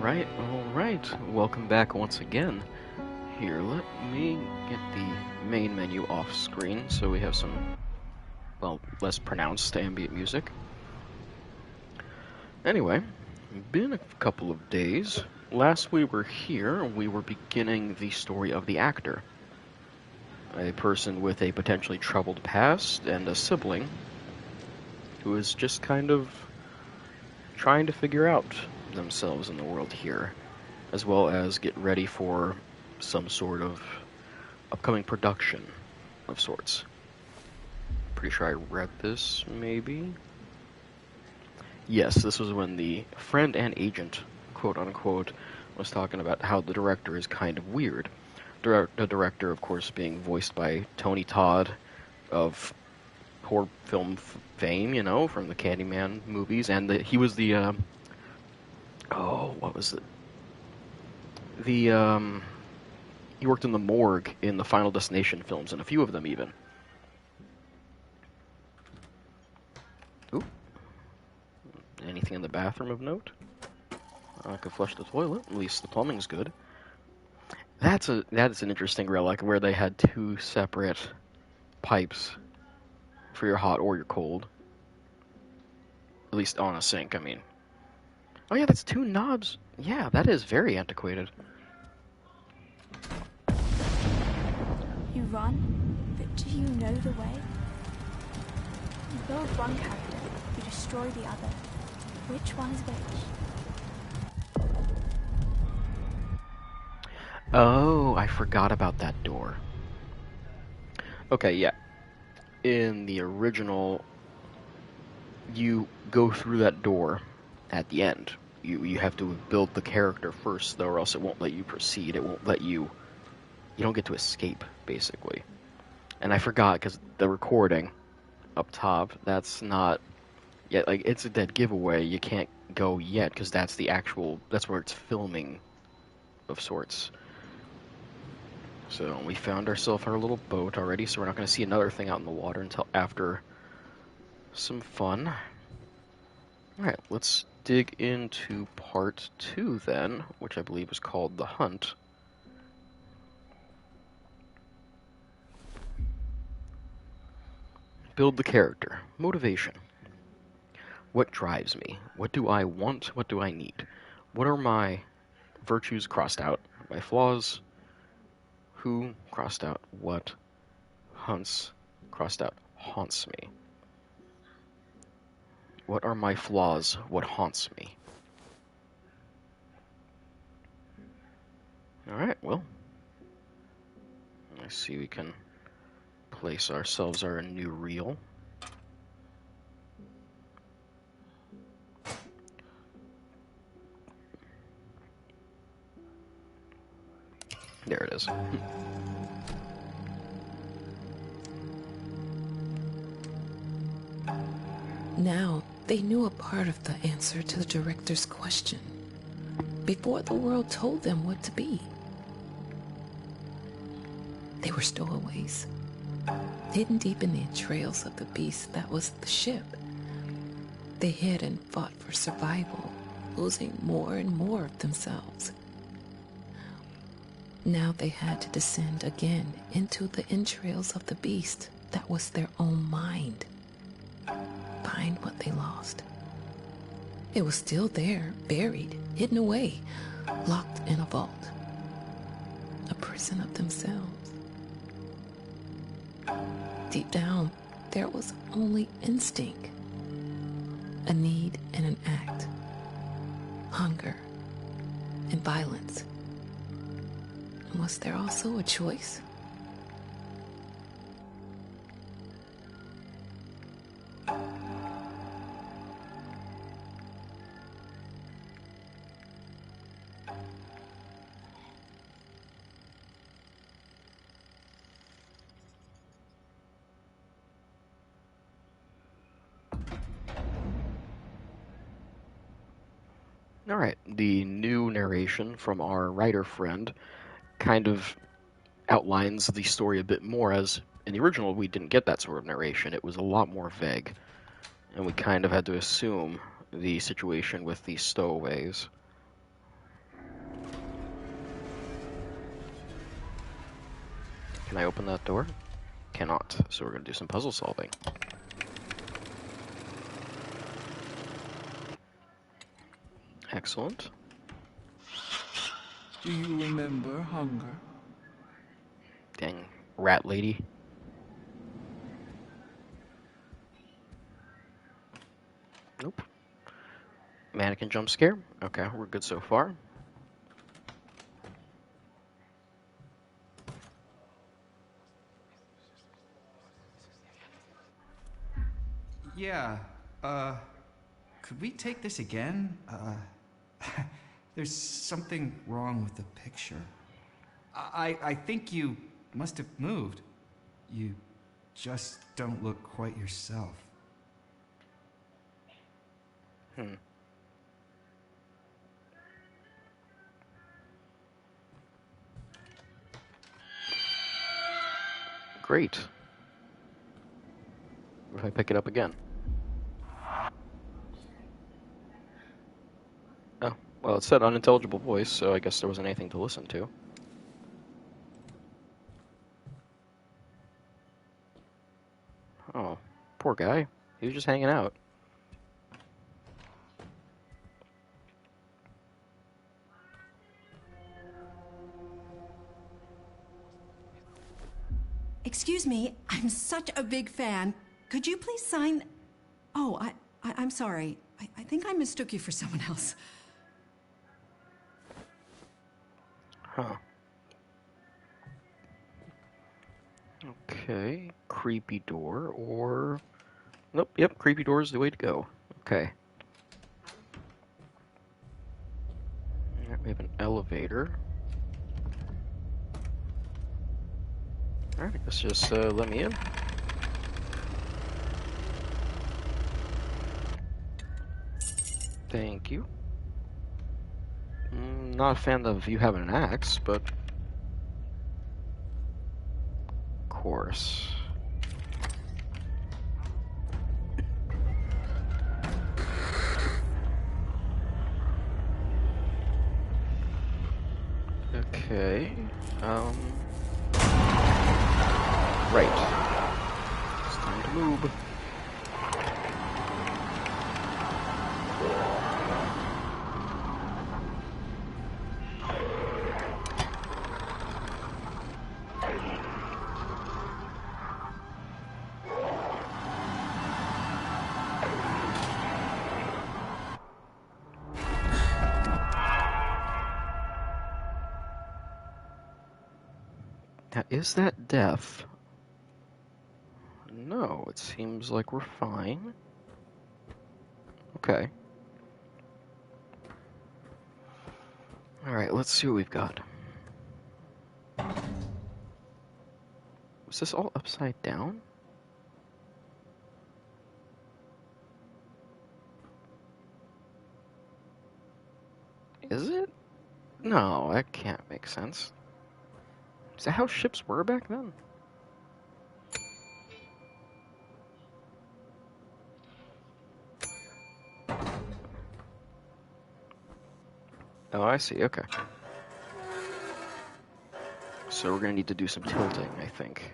Alright. Welcome back once again. Here, let me get the main menu off screen so we have some, well, less pronounced ambient music. Anyway, been a couple of days. Last we were here, we were beginning the story of the actor. A person with a potentially troubled past and a sibling who is just kind of trying to figure out themselves in the world here, as well as get ready for some sort of upcoming production of sorts. Pretty sure I read this, maybe? Yes, this was when the friend and agent, quote unquote, was talking about how the director is kind of weird. The director, of course, being voiced by Tony Todd of horror film fame, from the Candyman movies, and he was the, what was it? He worked in the morgue in the Final Destination films, and a few of them even. Ooh. Anything in the bathroom of note? I could flush the toilet. At least the plumbing's good. That is an interesting relic where they had two separate pipes for your hot or your cold. At least on a sink, I mean. Oh yeah, that's two knobs. Yeah, that is very antiquated. You run, but do you know the way? You build one character, you destroy the other. Which one is which? Oh, I forgot about that door. Okay, yeah. In the original, you go through that door at the end. You have to build the character first, though, or else it won't let you proceed. It won't let you... You don't get to escape, basically. And I forgot, because the recording up top, that's not... Yeah, like, it's a dead giveaway. You can't go yet, because that's the actual... That's where it's filming, of sorts. So we found ourselves our little boat already, so we're not going to see another thing out in the water until after some fun. Alright, let's dig into part 2 then, which I believe is called The Hunt. Build the character. Motivation. What drives me? What do I want? What do I need? What are my virtues crossed out? My flaws? Who crossed out? What? Hunts crossed out. Haunts me. What are my flaws? What haunts me? Alright, well. I see we can place ourselves our new reel. There it is. Now, they knew a part of the answer to the director's question, before the world told them what to be. They were stowaways, hidden deep in the entrails of the beast that was the ship. They hid and fought for survival, losing more and more of themselves. Now they had to descend again into the entrails of the beast that was their own mind. Find what they lost. It was still there, buried, hidden away, locked in a vault. A prison of themselves. Deep down, there was only instinct. A need and an act. Hunger and violence. And was there also a choice? Alright, the new narration from our writer friend kind of outlines the story a bit more, as in the original we didn't get that sort of narration. It was a lot more vague, and we kind of had to assume the situation with these stowaways. Can I open that door? Cannot. So we're going to do some puzzle solving. Excellent. Do you remember hunger? Dang, rat lady. Nope. Mannequin jump scare. Okay, we're good so far. Yeah, could we take this again? There's something wrong with the picture. I think you must have moved. You just don't look quite yourself. Great. What if I pick it up again? Oh, well, it said unintelligible voice, so I guess there wasn't anything to listen to. Oh, poor guy. He was just hanging out. Excuse me, I'm such a big fan. Could you please sign... Oh, I'm sorry. I think I mistook you for someone else. Huh. Okay, creepy door, or... Nope, yep, creepy door is the way to go. Okay. Alright, we have an elevator. Alright, I guess just let me in. Thank you. Not a fan of you having an axe, but... Of course. Okay, right. It's time to move. Now, is that death? No, it seems like we're fine. Okay. Alright, let's see what we've got. Was this all upside down? Is it? No, that can't make sense. Is that how ships were back then? Oh, I see, okay. So we're gonna need to do some tilting, I think.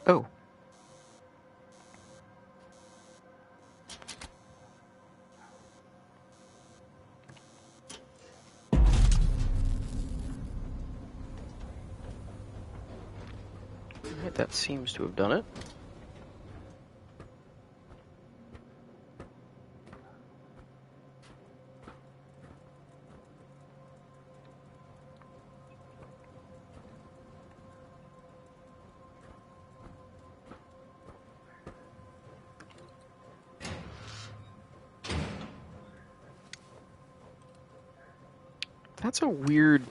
Oh. Alright, that seems to have done it. That's a weird...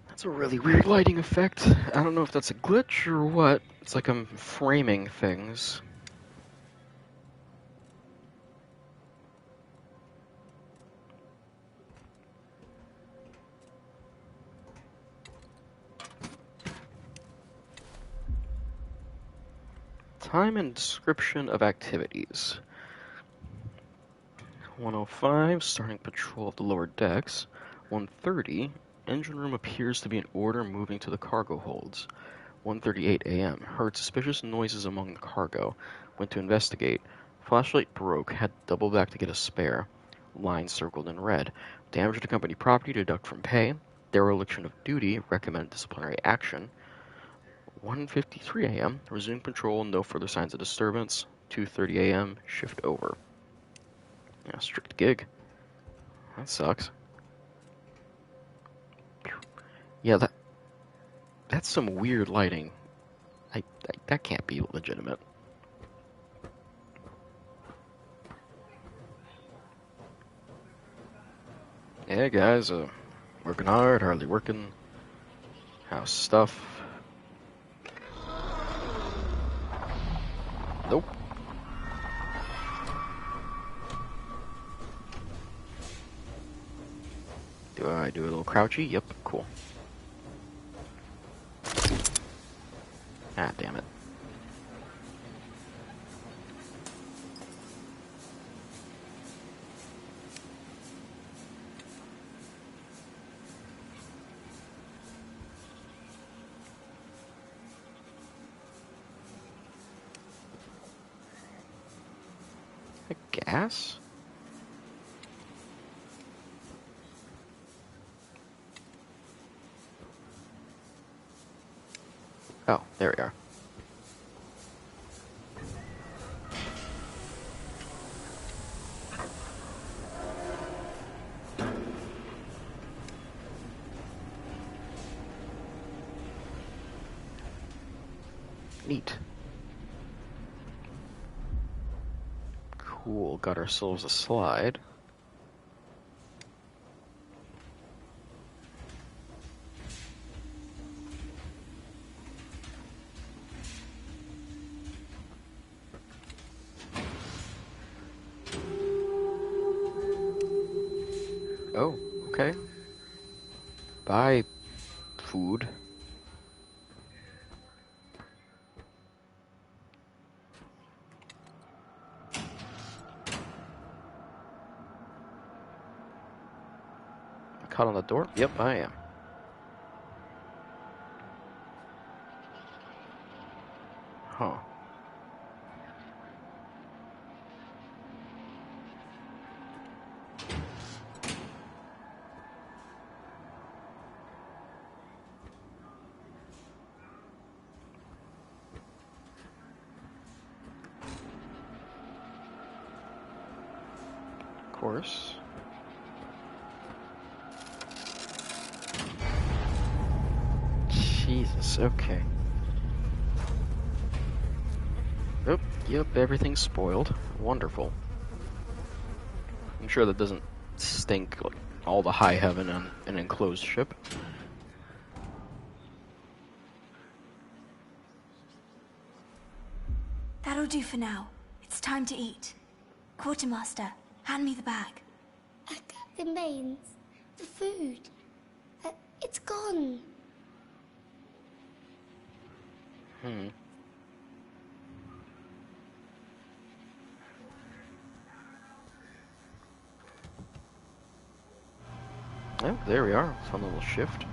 That's a really weird lighting effect. I don't know if that's a glitch or what. It's like I'm framing things. Time and description of activities. 1:05, starting patrol of the lower decks. 1:30, engine room appears to be in order, moving to the cargo holds. 1:38 a.m., heard suspicious noises among the cargo. Went to investigate. Flashlight broke, had to double back to get a spare. Line circled in red. Damage to company property, deduct from pay. Dereliction of duty, recommend disciplinary action. 1:53 a.m., resume patrol, no further signs of disturbance. 2:30 a.m., shift over. Yeah, strict gig. That sucks. Yeah, that's some weird lighting. That can't be legitimate. Yeah, guys, working hard, hardly working. House stuff. Nope. Do I do a little crouchy? Yep, cool. Ah, damn it. Gas? Oh, there we are. Neat. Cool, got ourselves a slide. Oh, okay. Buy food. Caught on the door? Yep, I am. Huh. Of course. Jesus, okay. Oh, yep, everything's spoiled. Wonderful. I'm sure that doesn't stink like all the high heaven on an enclosed ship. That'll do for now. It's time to eat. Quartermaster, hand me the bag. The mains, the food. It's gone. Oh, there we are. Fun little shift.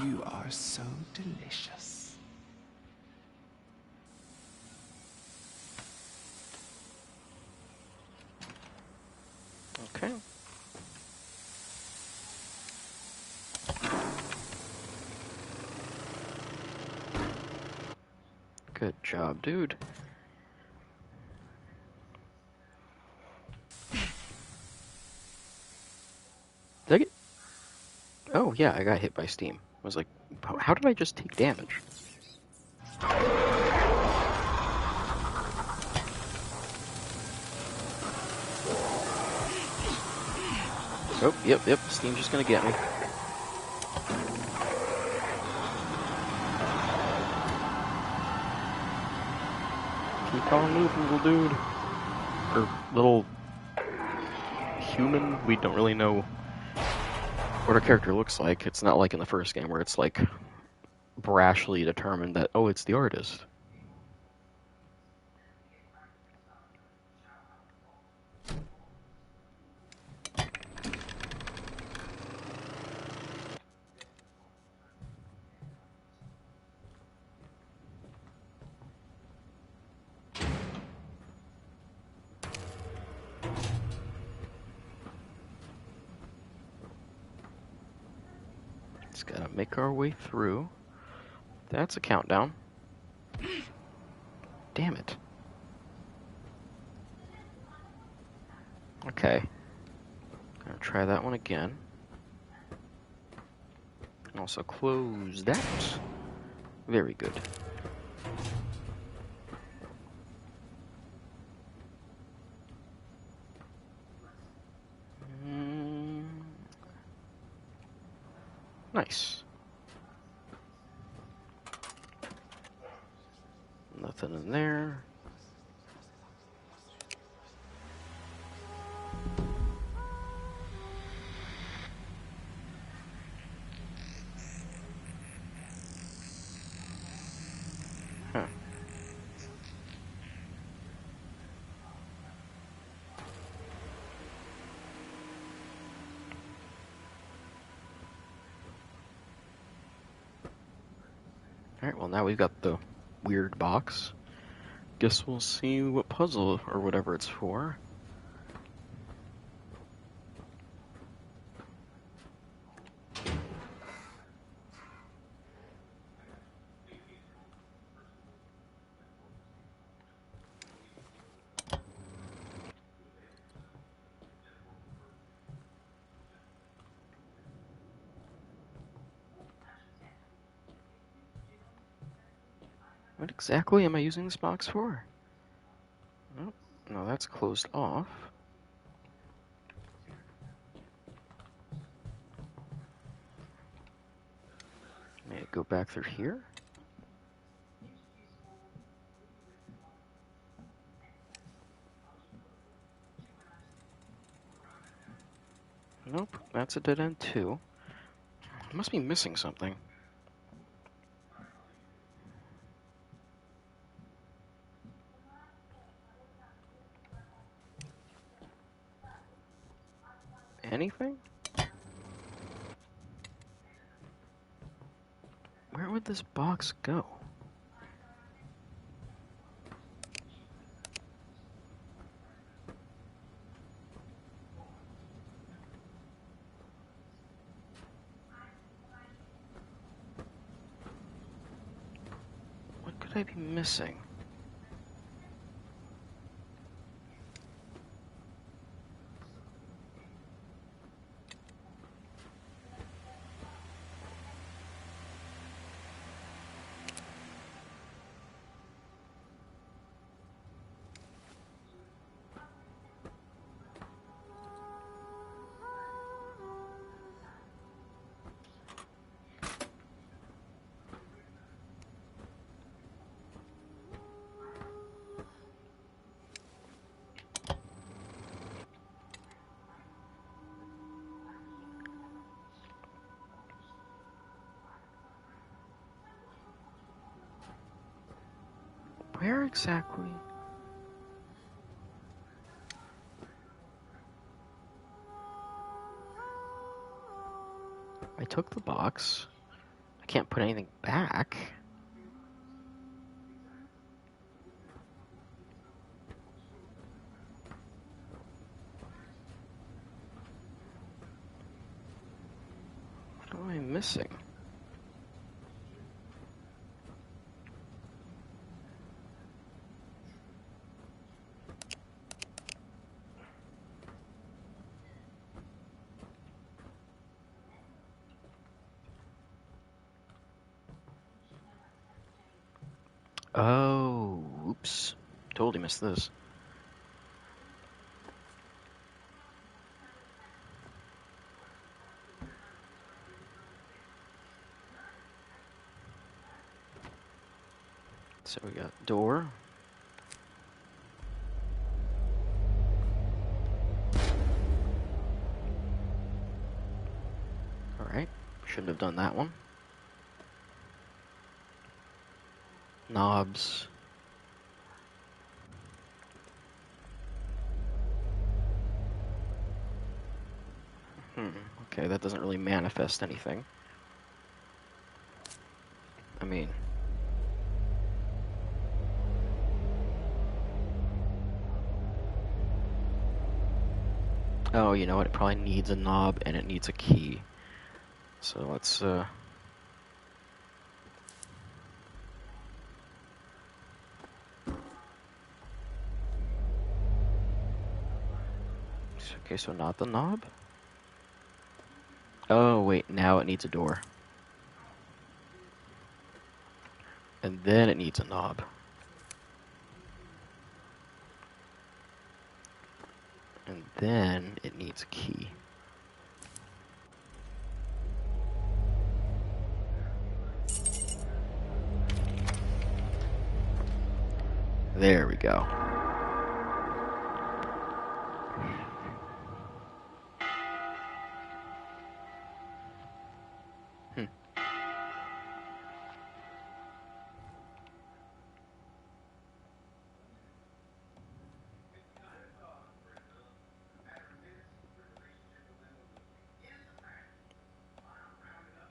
You are so delicious. Okay. Good job, dude. Did I get... Oh, yeah, I got hit by steam. I was like, how did I just take damage? Oh, yep, Steam's just gonna get me. Keep on moving, little dude. Or little human. We don't really know what our character looks like. It's not like in the first game where it's like brashly determined that, oh, it's the artist. Just gotta make our way through. That's a countdown. Damn it. Okay. Gonna try that one again. And also close that. Very good. Nice. Nothing in there. Huh. Alright, well now we've got the weird box. Guess we'll see what puzzle or whatever it's for. What exactly am I using this box for? Oh, no, that's closed off. May I go back through here? Nope, that's a dead end too. I must be missing something. Anything? Where would this box go? What could I be missing? Where exactly? I took the box. I can't put anything back. What am I missing? Oh, oops. Totally missed this. So we got door. Alright, shouldn't have done that one. Knobs. Okay, that doesn't really manifest anything. I mean... Oh, you know what? It probably needs a knob and it needs a key. So let's, Okay, so not the knob? Oh, wait, now it needs a door. And then it needs a knob. And then it needs a key. There we go.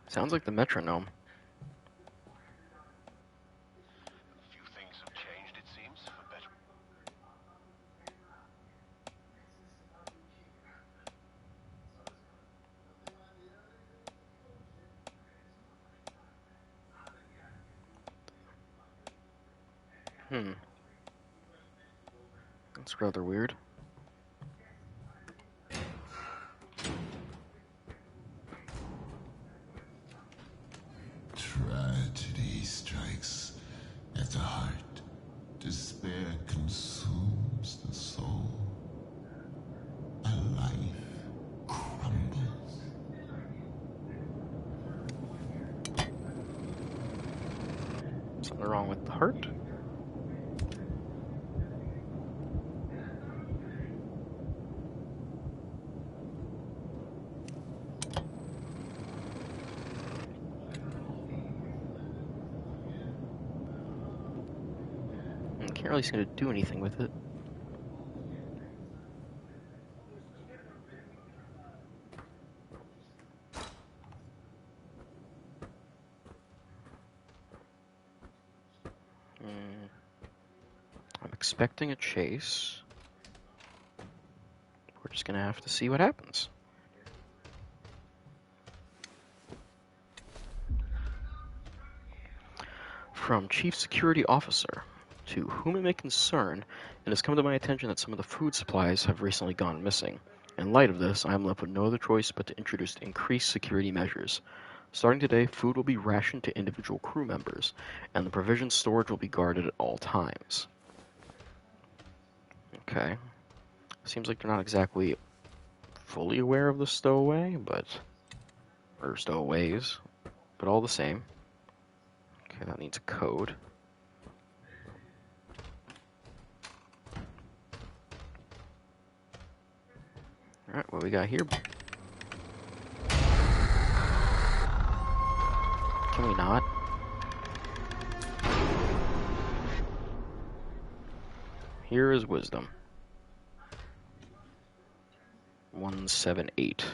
Sounds like the metronome. Few things have changed, it seems, for better. That's rather weird. Tragedy strikes at the heart. Despair consumes the soul. A life crumbles. Something wrong with the heart? Can't really seem to do anything with it. I'm expecting a chase. We're just gonna have to see what happens. From Chief Security Officer. To whom it may concern, it has come to my attention that some of the food supplies have recently gone missing. In light of this, I am left with no other choice but to introduce increased security measures. Starting today, food will be rationed to individual crew members, and the provision storage will be guarded at all times. Okay. Seems like they're not exactly fully aware of the stowaway, or stowaways, but all the same. Okay, that needs a code. Alright, what we got here? Can we not? Here is wisdom. 178.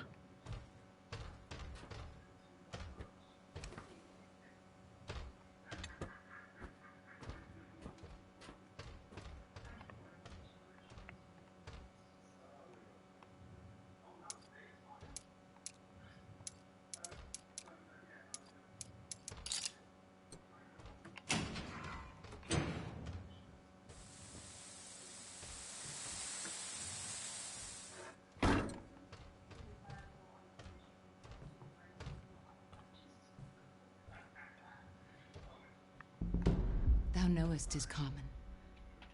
Thou knowest 'tis common.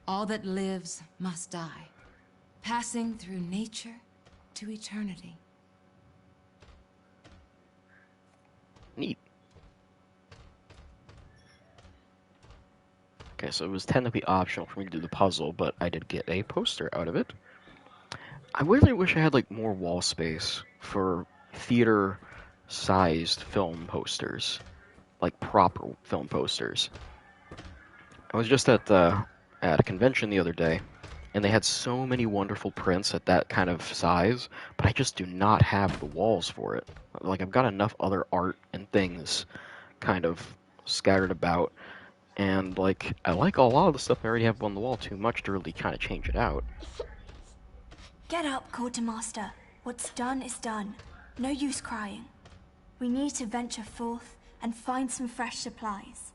All that lives must die, passing through nature to eternity. Neat. Okay, Okay, so it was technically optional for me to do the puzzle, but I did get a poster out of it. I really wish I had like more wall space for theater-sized film posters, like proper film posters. I was just at a convention the other day, and they had so many wonderful prints at that kind of size, but I just do not have the walls for it. Like, I've got enough other art and things kind of scattered about, and like, I like a lot of the stuff I already have on the wall too much to really kind of change it out. Get up, Quartermaster. What's done is done. No use crying. We need to venture forth and find some fresh supplies.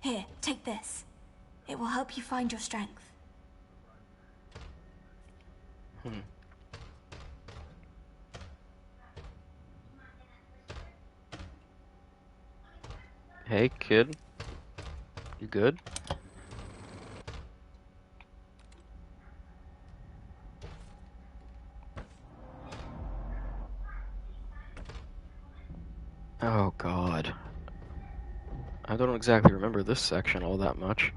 Here, take this. It will help you find your strength. Hey, kid. You good? Oh, God. I don't exactly remember this section all that much.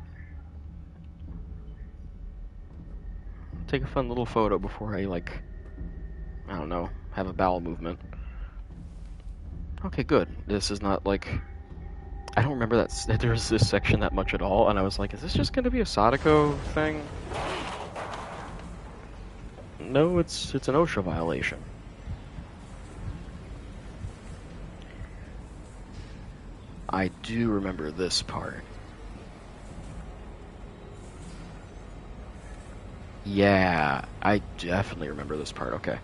Take a fun little photo before I, like, I don't know, have a bowel movement. Okay, good. This is not, like... I don't remember that there's this section that much at all, and I was like, is this just going to be a Sadako thing? No, it's an OSHA violation. I do remember this part. Yeah, I definitely remember this part, okay.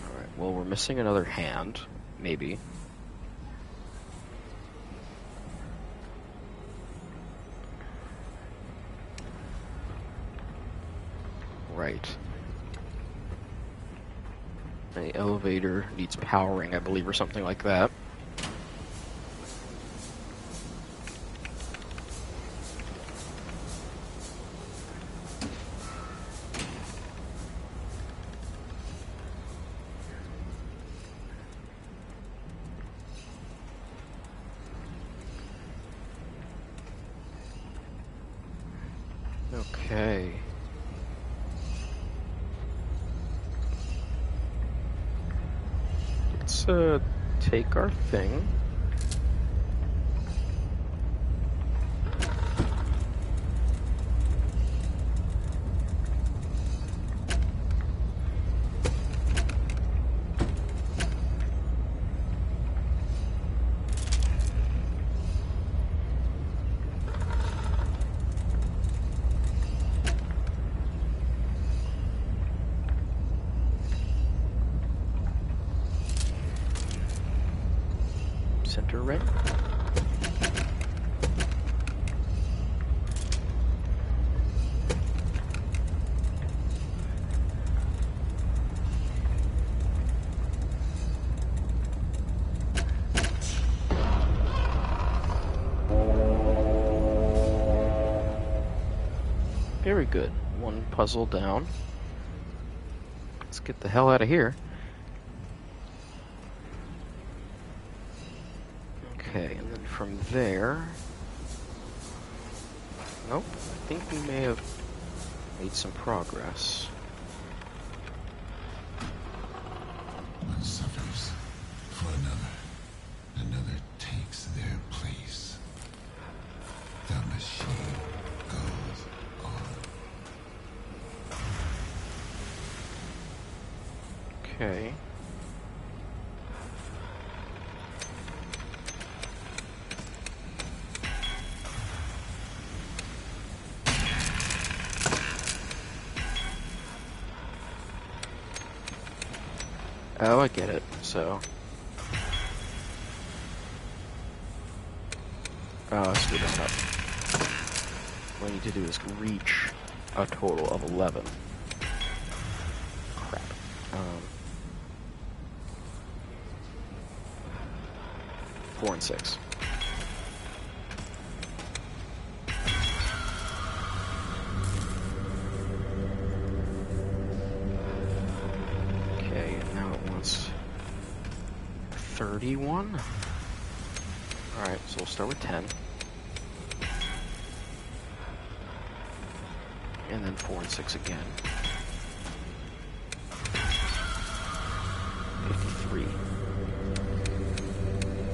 Alright, well, we're missing another hand, maybe. Right. The elevator needs powering, I believe, or something like that. Okay. Let's take our thing. Center ring. Very good. One puzzle down. Let's get the hell out of here. Okay, and then from there... Nope, I think we may have made some progress. One suffers for another. Another takes their place. The machine goes on. Okay. Oh, I get it, so... Oh, screw this up. What I need to do is reach a total of 11. Crap. 4 and 6. 31. Alright, so we'll start with 10. And then 4 and 6 again. 53.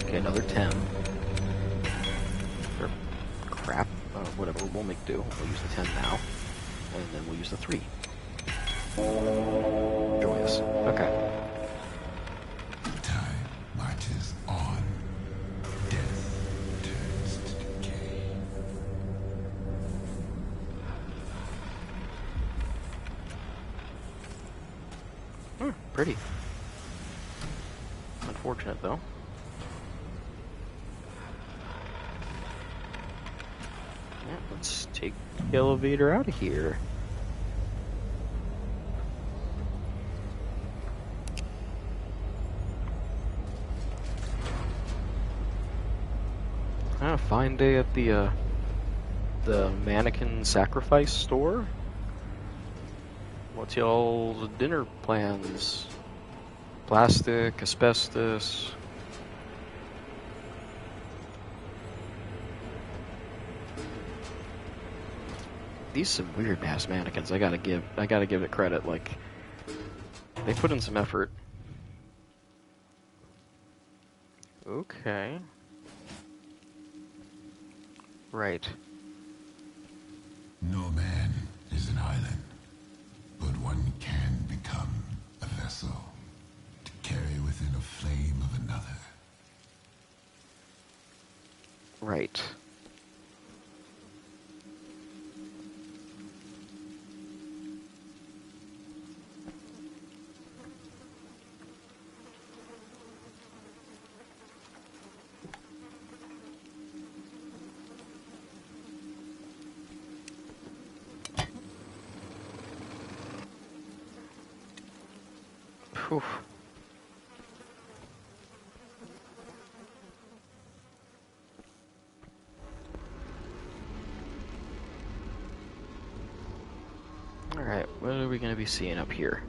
Okay, another 10. Or crap. Whatever, we'll make do. We'll use the 10 now. And then we'll use the 3. Joyous. Okay. Time marches on. Death turns to decay. Pretty. Unfortunate, though. Yeah, let's take the elevator out of here. Fine day at the mannequin sacrifice store. What's y'all's dinner plans? Plastic, asbestos. These some weird ass mannequins. I gotta give it credit. Like, they put in some effort. Okay. Right. No man is an island, but one can become a vessel to carry within a flame of another. Right. Whew. Alright, what are we going to be seeing up here?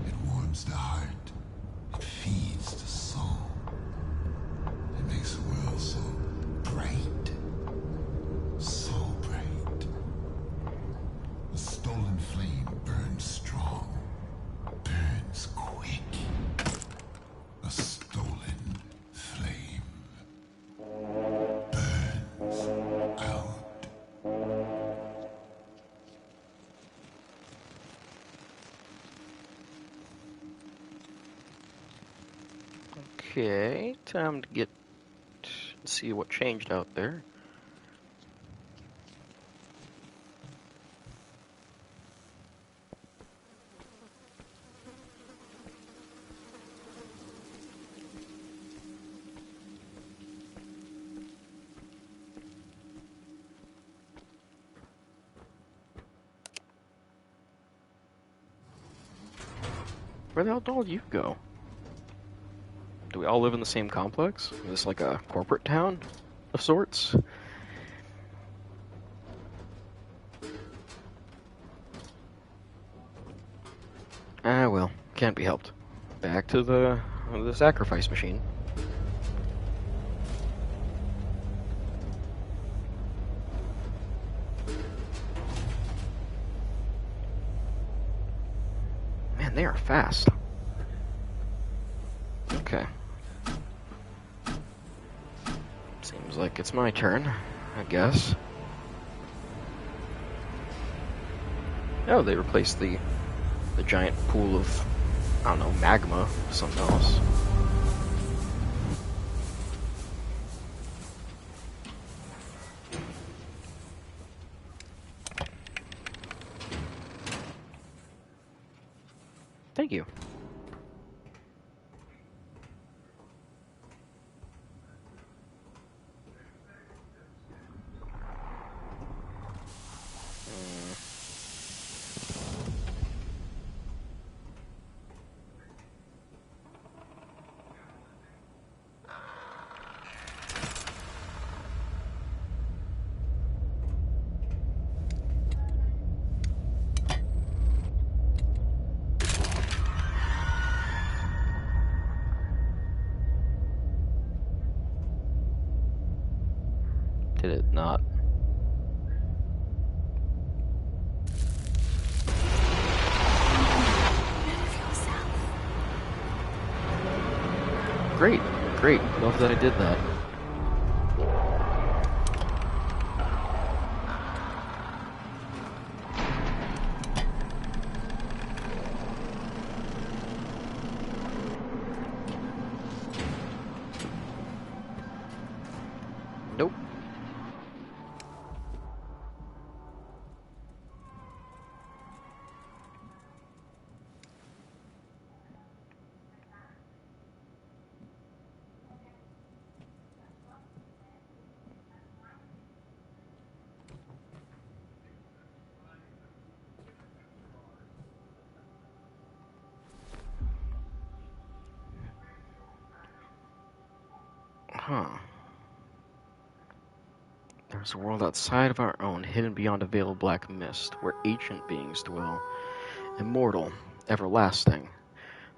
It warms the heart. It feeds the soul. It makes the world so bright. So bright. The stolen flame burns strong. Burns quick. A stolen flame. Burns out. Okay, time to see what changed out there. Where the hell did all you go? Do we all live in the same complex? Is this like a corporate town of sorts? Ah, well, can't be helped. Back to the sacrifice machine. Man, they are fast. Okay. Seems like it's my turn, I guess. Oh, they replaced the giant pool of, I don't know, magma with something else. Thank you. Did it not? Great, great. Love that I did that. Nope. Huh. There's a world outside of our own, hidden beyond a veil of black mist, where ancient beings dwell, immortal, everlasting.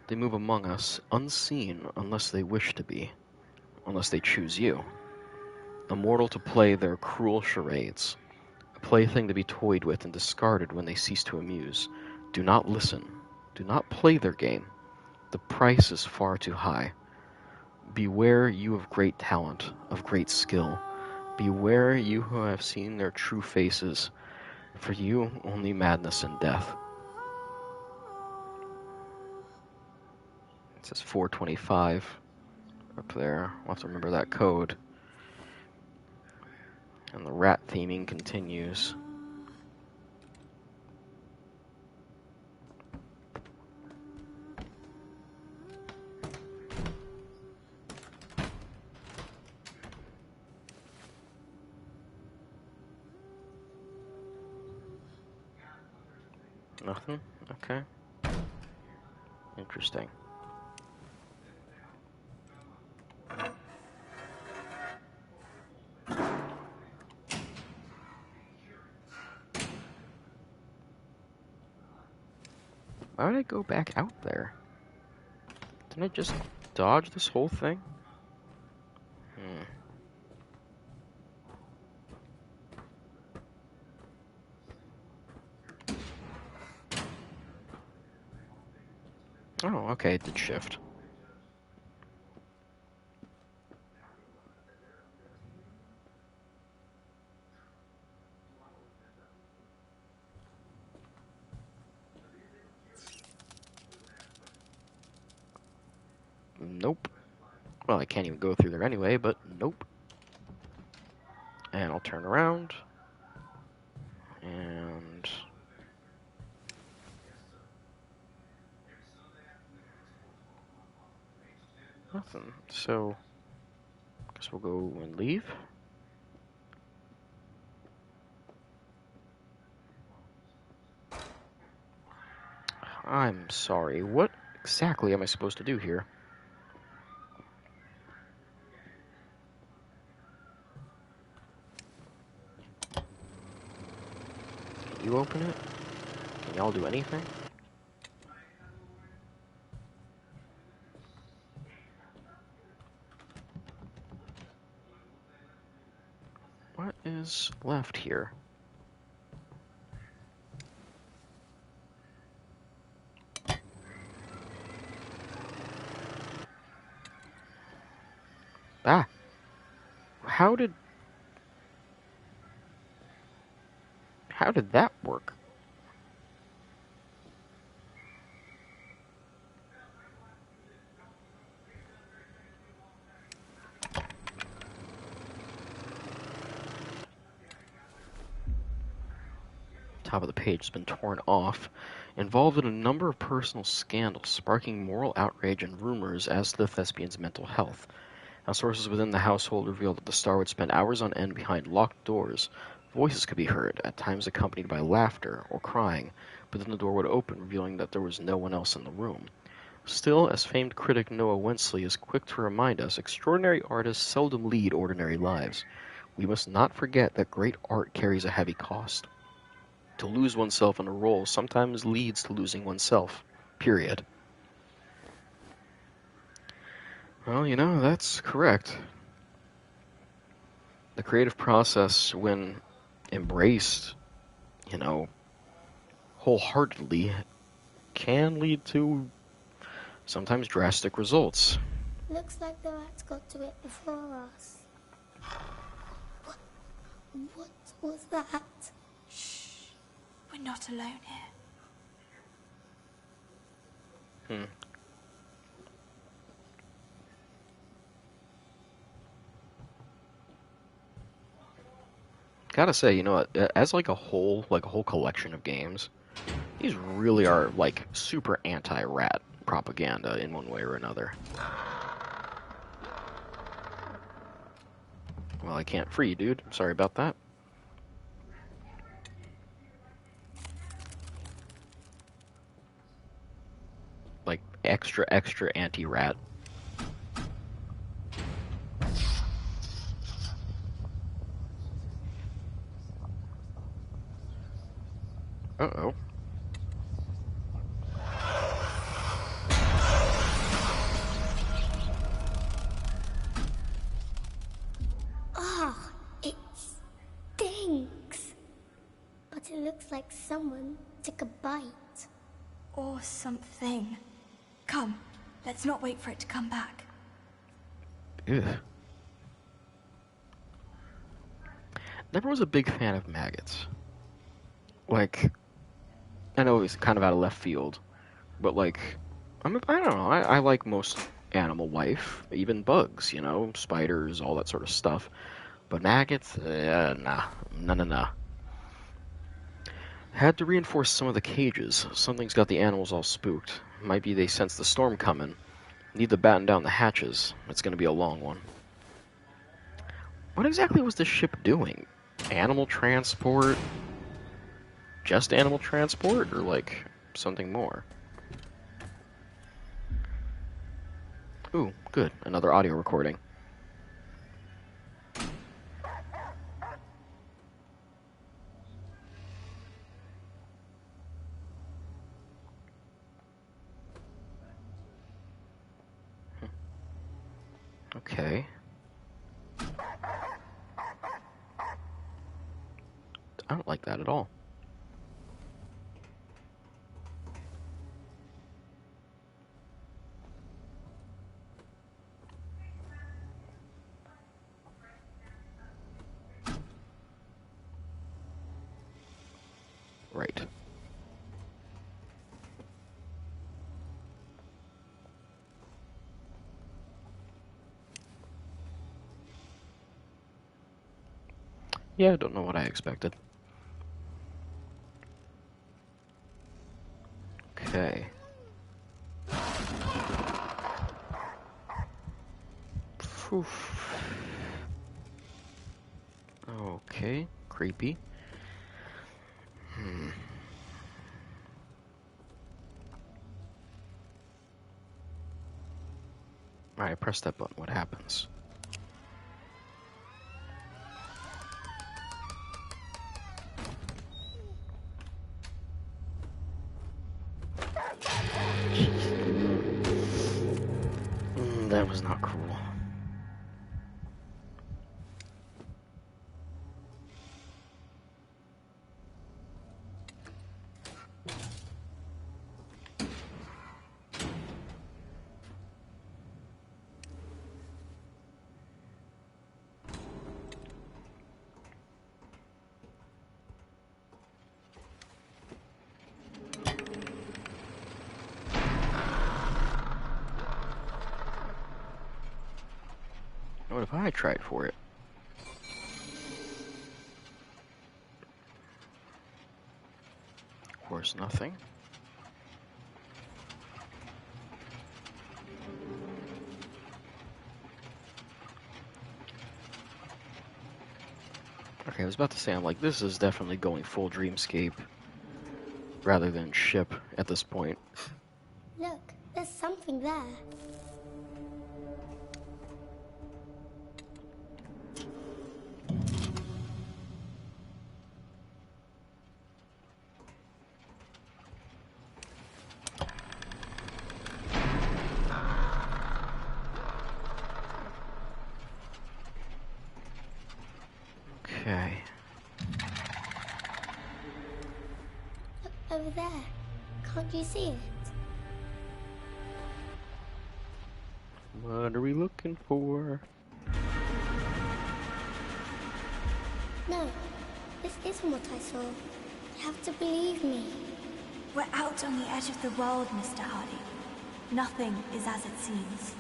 They move among us, unseen unless they wish to be, unless they choose you. Immortal to play their cruel charades, a plaything to be toyed with and discarded when they cease to amuse. Do not listen. Do not play their game. The price is far too high. Beware you of great talent, of great skill. Beware you who have seen their true faces. For you, only madness and death. It says 425 up there. We'll have to remember that code. And the rat theming continues. Nothing? Okay. Interesting. Why would I go back out there? Didn't I just dodge this whole thing? Oh, okay, it did shift. Nope. Well, I can't even go through there anyway, but nope. And I'll turn around. And... nothing. So, guess we'll go and leave. I'm sorry, what exactly am I supposed to do here? Can you open it? Can y'all do anything? What is left here? Ah! How did that work? Top of the page has been torn off, involved in a number of personal scandals, sparking moral outrage and rumors as to the thespian's mental health. Now, sources within the household revealed that the star would spend hours on end behind locked doors. Voices could be heard, at times accompanied by laughter or crying, but then the door would open, revealing that there was no one else in the room. Still, as famed critic Noah Wensley is quick to remind us, extraordinary artists seldom lead ordinary lives. We must not forget that great art carries a heavy cost. To lose oneself in a role sometimes leads to losing oneself. Period. Well, that's correct. The creative process, when embraced, wholeheartedly, can lead to sometimes drastic results. Looks like the rats got to it before us. What was that? Shh. We're not alone here. Gotta say, as like a whole collection of games, these really are like super anti-rat propaganda in one way or another. Well, I can't free you, dude. Sorry about that. Like, extra anti-rat. Uh-oh. Ah, it stinks. But it looks like someone took a bite. Or something. Come, let's not wait for it to come back. Ugh. Never was a big fan of maggots. Like, I know it's kind of out of left field, but like, I don't know. I like most animal life, even bugs, spiders, all that sort of stuff. But maggots, nah. Had to reinforce some of the cages. Something's got the animals all spooked. Might be they sense the storm coming. Need to batten down the hatches. It's going to be a long one. What exactly was the ship doing? Animal transport? Just animal transport? Or, like, something more? Ooh, good. Another audio recording. Okay. I don't like that at all. Right. Yeah, I don't know what I expected. Okay. Oof. Okay, creepy. Alright, press that button. What happens? That was not cool. What if I tried for it? Of course, nothing. Okay, I was about to say, I'm like, this is definitely going full Dreamscape rather than ship at this point. Look, there's something there. Okay. Look over there. Can't you see it? What are we looking for? No, this isn't what I saw. You have to believe me. We're out on the edge of the world, Mr. Hardy. Nothing is as it seems.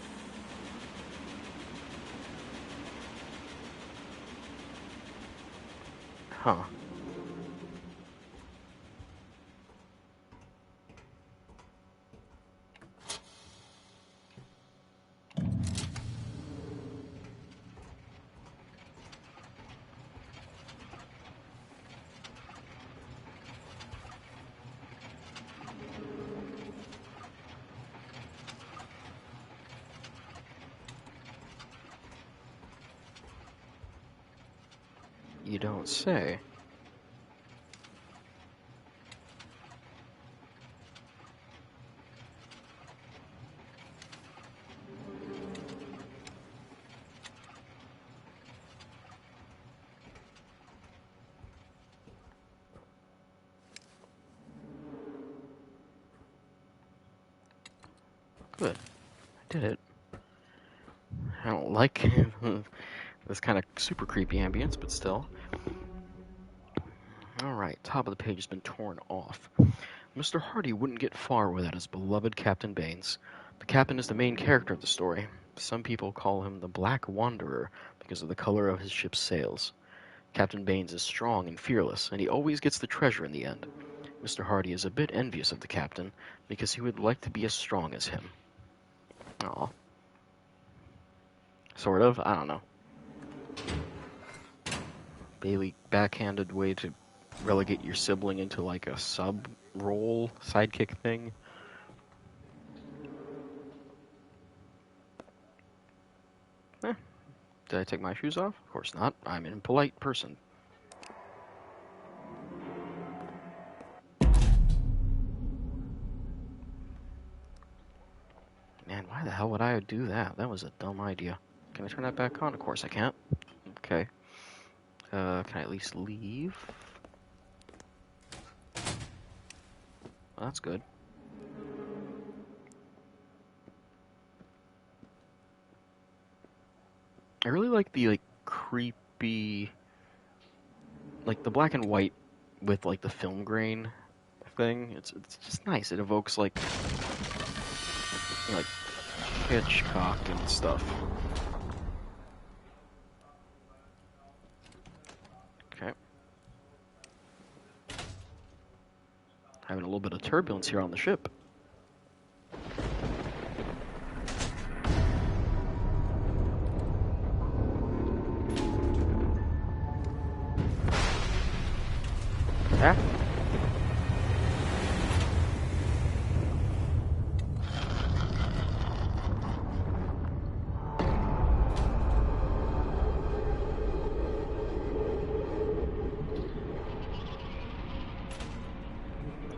Huh. You don't say. Good. I did it. I don't like this kind of super creepy ambience, but still. Alright, top of the page has been torn off. Mr. Hardy wouldn't get far without his beloved Captain Baines. The captain is the main character of the story. Some people call him the Black Wanderer because of the color of his ship's sails. Captain Baines is strong and fearless, and he always gets the treasure in the end. Mr. Hardy is a bit envious of the captain because he would like to be as strong as him. Aw. Sort of, I don't know. Bailey backhanded way to relegate your sibling into like a sub role sidekick thing. Did I take my shoes off? Of course not. I'm an impolite person. Man, why the hell would I do that? That was a dumb idea. Can I turn that back on? Of course I can't. Okay. Can I at least leave? Well, that's good. I really like the creepy, like the black and white with like the film grain thing. It's just nice. It evokes like Hitchcock and stuff. Okay. Having a little bit of turbulence here on the ship. Ah.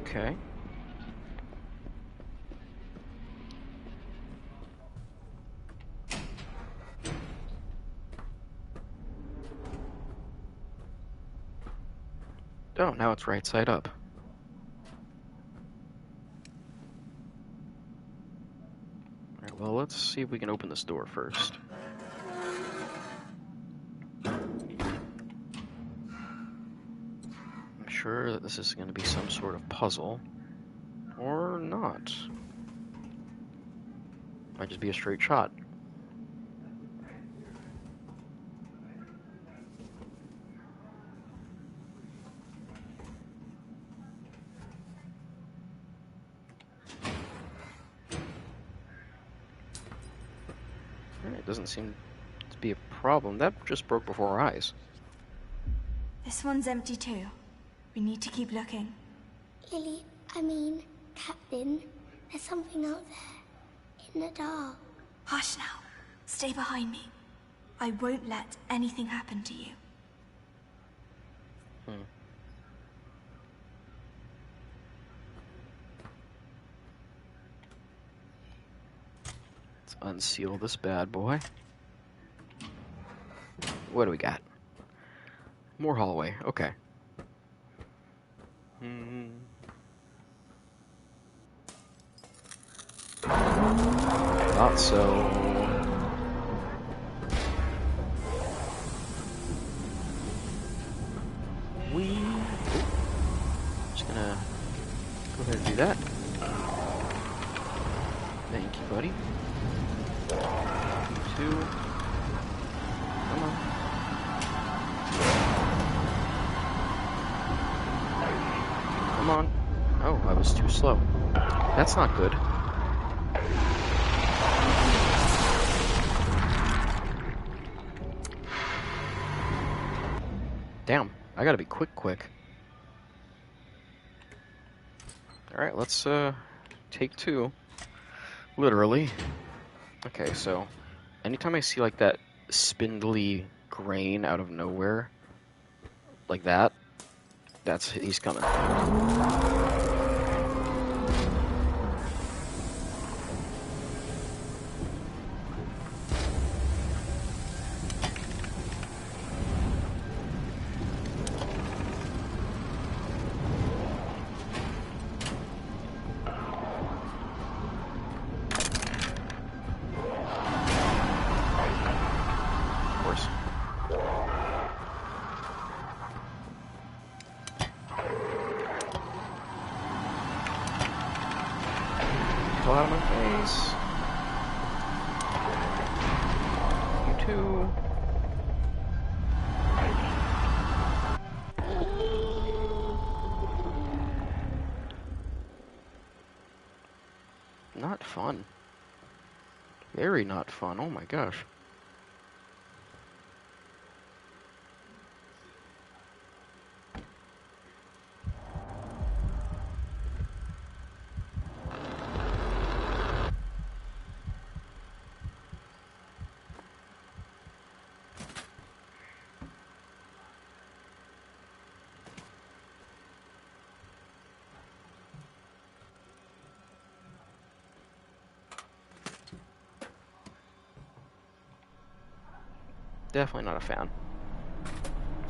Okay. Oh, now it's right side up. Alright, well, let's see if we can open this door first. I'm sure that this is going to be some sort of puzzle. Or not. Might just be a straight shot. It doesn't seem to be a problem. That just broke before our eyes. This one's empty too. We need to keep looking. Lily, Captain, there's something out there. In the dark. Hush now. Stay behind me. I won't let anything happen to you. Let's unseal this bad boy. What do we got? More hallway. Okay. Hmm. Thought so. Just gonna go ahead and do that. Thank you, buddy. 2. Come on. Come on. Oh, I was too slow. That's not good. Damn, I gotta be quick. Alright, let's, take 2. Literally. Okay, so, anytime I see, like, that spindly grain out of nowhere, like that, he's coming. Out of my face. You too. Not fun. Very not fun. Oh my gosh. Definitely not a fan.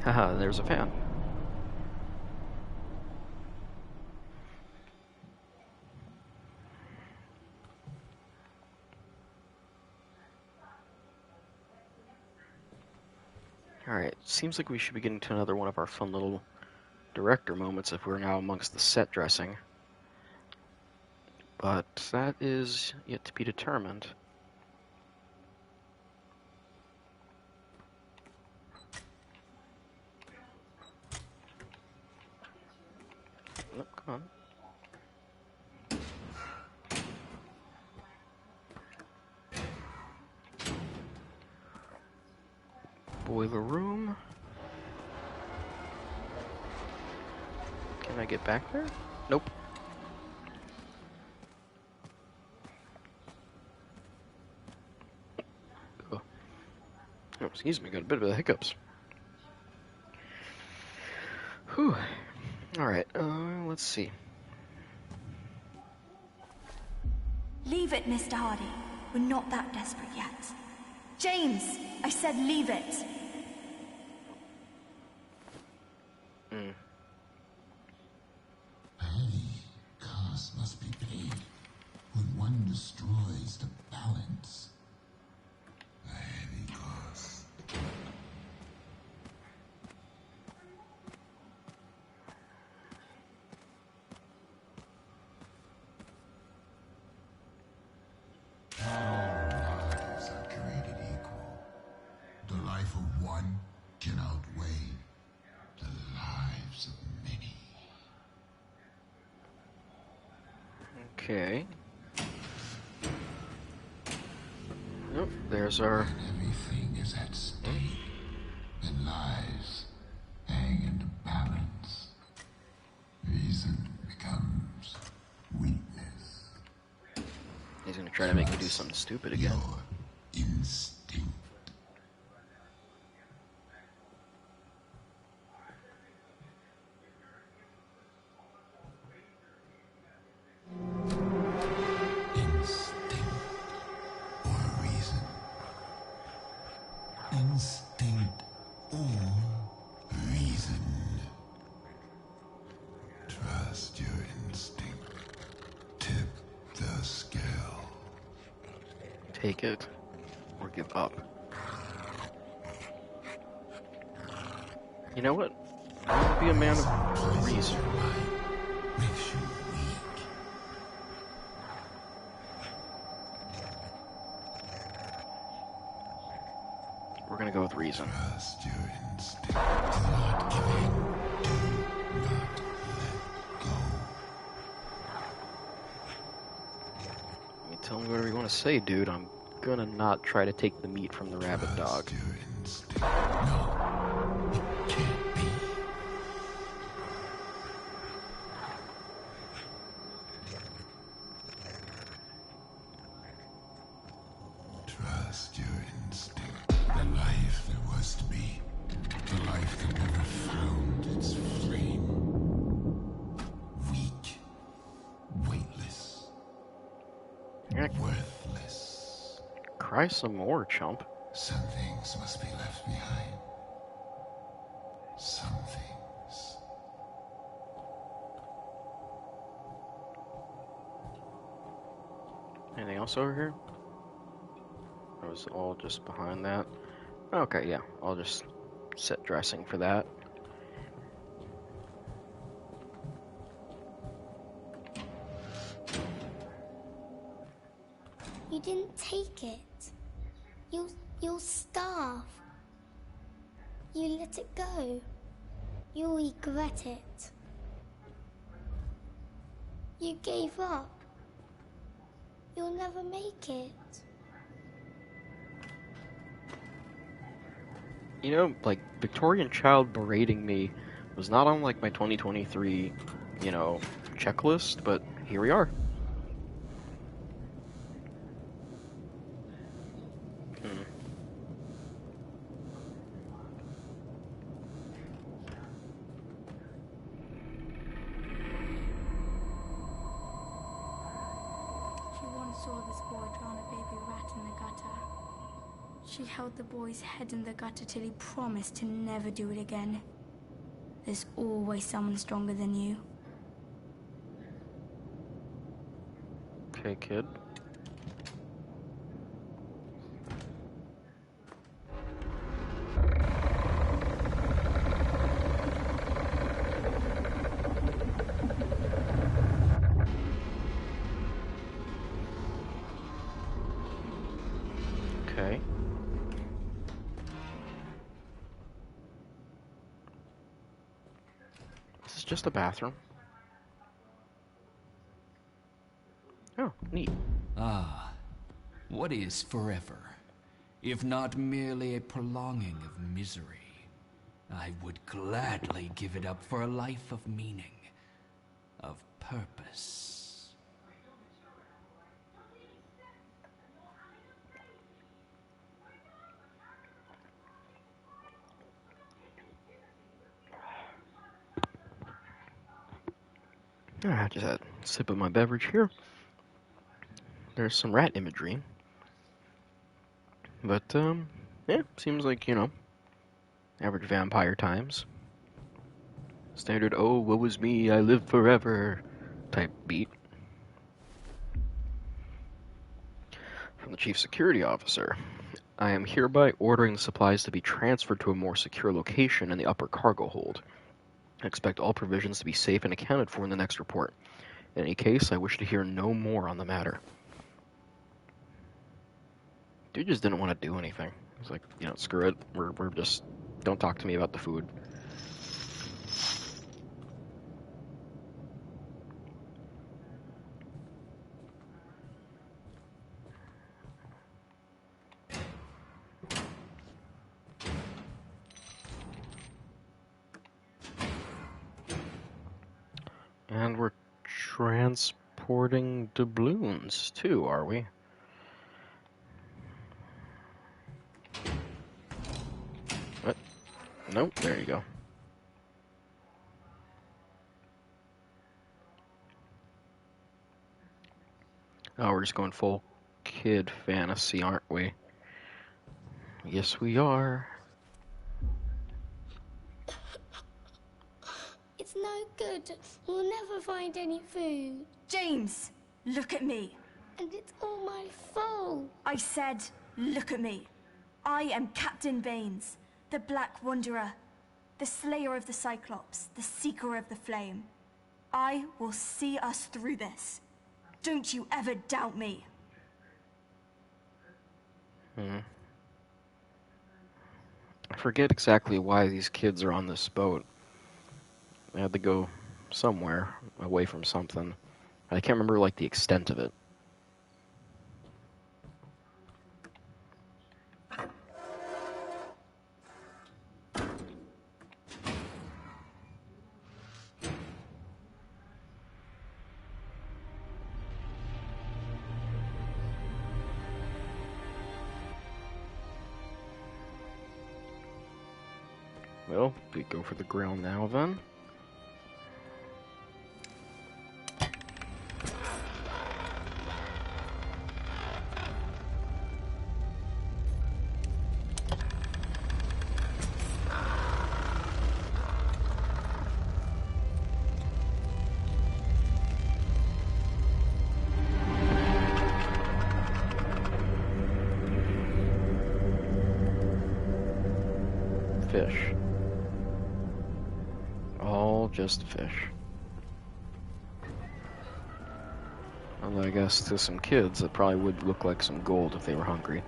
Haha, there's a fan. Alright, seems like we should be getting to another one of our fun little director moments if we're now amongst the set dressing. But that is yet to be determined. Oh, come on. Boiler room. Can I get back there? Nope. Oh, excuse me, got a bit of the hiccups. Whew. Alright, let's see. Leave it, Mr. Hardy. We're not that desperate yet. James! I said leave it! Heavy cost must be paid when one destroys the balance. A heavy cost. Lives are created equal. The life of one can outweigh the lives of many. Okay. Nope, there's our... And everything is at stake, and lives hang in the balance. Reason becomes weakness. He's gonna try to make me do something stupid again. Your instinct. Instinct or reason. Instinct or reason. take it or give up. You know what? I want to be a man of reason. Makes you weak. We're gonna go with reason. Trust your instinct. Do not give in. Do not let go. I mean, tell me whatever you want to say, dude. I'm gonna not try to take the meat from the rabid dog. Trust your instinct. No, it can't be. Trust your instinct. The life that was to be. The life that never found its flame. Weak. Weightless. Yeah, Worthless. cry some more, chump. Some things must be left behind. Some things. Anything else over here? Or was it all just behind that? Okay, yeah. I'll just set dressing for that. You didn't take it. You'll starve. You let it go. You'll regret it. You gave up. You'll never make it. You know, like, Victorian child berating me was not on, like, my 2023, you know, checklist, but here we are. She once saw this boy drown a baby rat in the gutter. She held the boy's head in the gutter till he promised to never do it again. There's always someone stronger than you. Okay, kid. Okay. This is just a bathroom. Oh, neat. Ah, what is forever, if not merely a prolonging of misery? I would gladly give it up for a life of meaning, of purpose. I just had a sip of my beverage here. There's some rat imagery. But, yeah, seems like, you know, average vampire times. Standard, oh, woe is me, I live forever type beat. From the Chief Security Officer. I am hereby ordering the supplies to be transferred to a more secure location in the upper cargo hold. I expect all provisions to be safe and accounted for in the next report. In any case, I wish to hear no more on the matter. Dude just didn't want to do anything. He's like, you know, screw it. We're just, don't talk to me about the food. And we're transporting doubloons, too, are we? What? Nope, there you go. Oh, we're just going full kid fantasy, aren't we? Yes, we are. It's no good. We'll never find any food. James, look at me. And it's all my fault. I said, look at me. I am Captain Baines, the Black Wanderer, the Slayer of the Cyclops, the Seeker of the Flame. I will see us through this. Don't you ever doubt me. I forget exactly why these kids are on this boat. They had to go somewhere, away from something. I can't remember, like, the extent of it. Well, we go for the grill now, then. Fish. All just fish. Although I guess to some kids, it probably would look like some gold if they were hungry.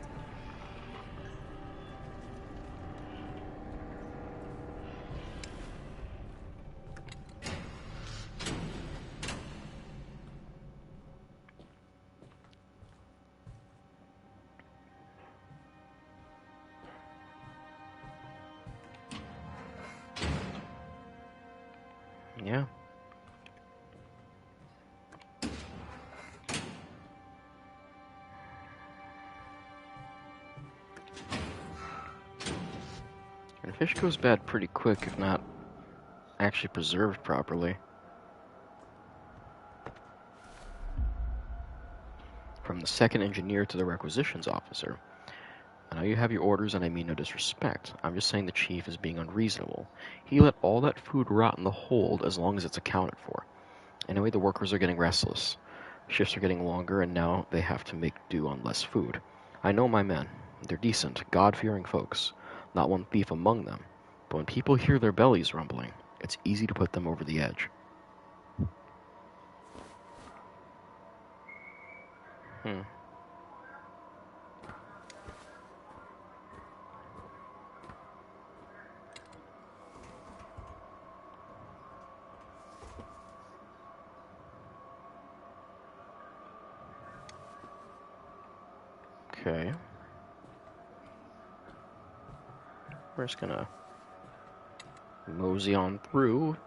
Yeah. And fish goes bad pretty quick if not actually preserved properly. From the second engineer to the requisitions officer. I know you have your orders, and I mean no disrespect. I'm just saying the chief is being unreasonable. He let all that food rot in the hold as long as it's accounted for. Anyway, the workers are getting restless. Shifts are getting longer, and now they have to make do on less food. I know my men. They're decent, God-fearing folks. Not one thief among them. But when people hear their bellies rumbling, it's easy to put them over the edge. Okay. We're just gonna mosey on through.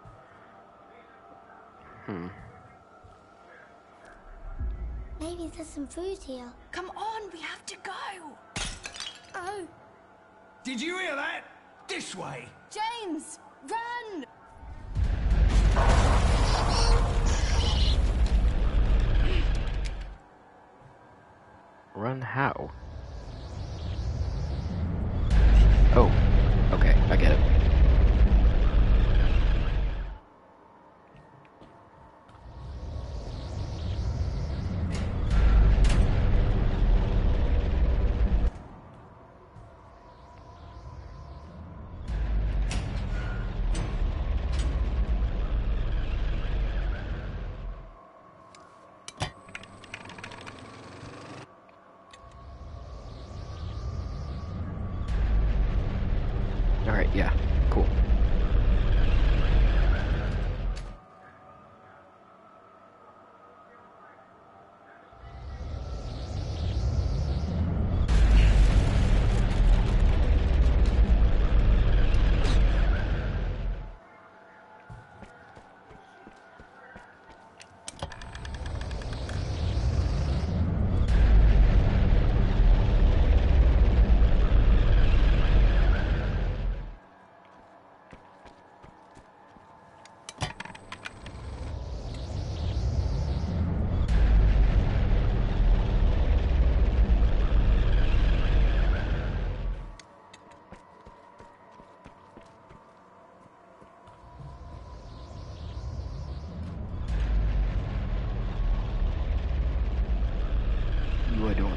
Maybe there's some food here. Come on, we have to go. Oh, Did you hear that? This way. James, run! Run how? Oh, okay, I get it.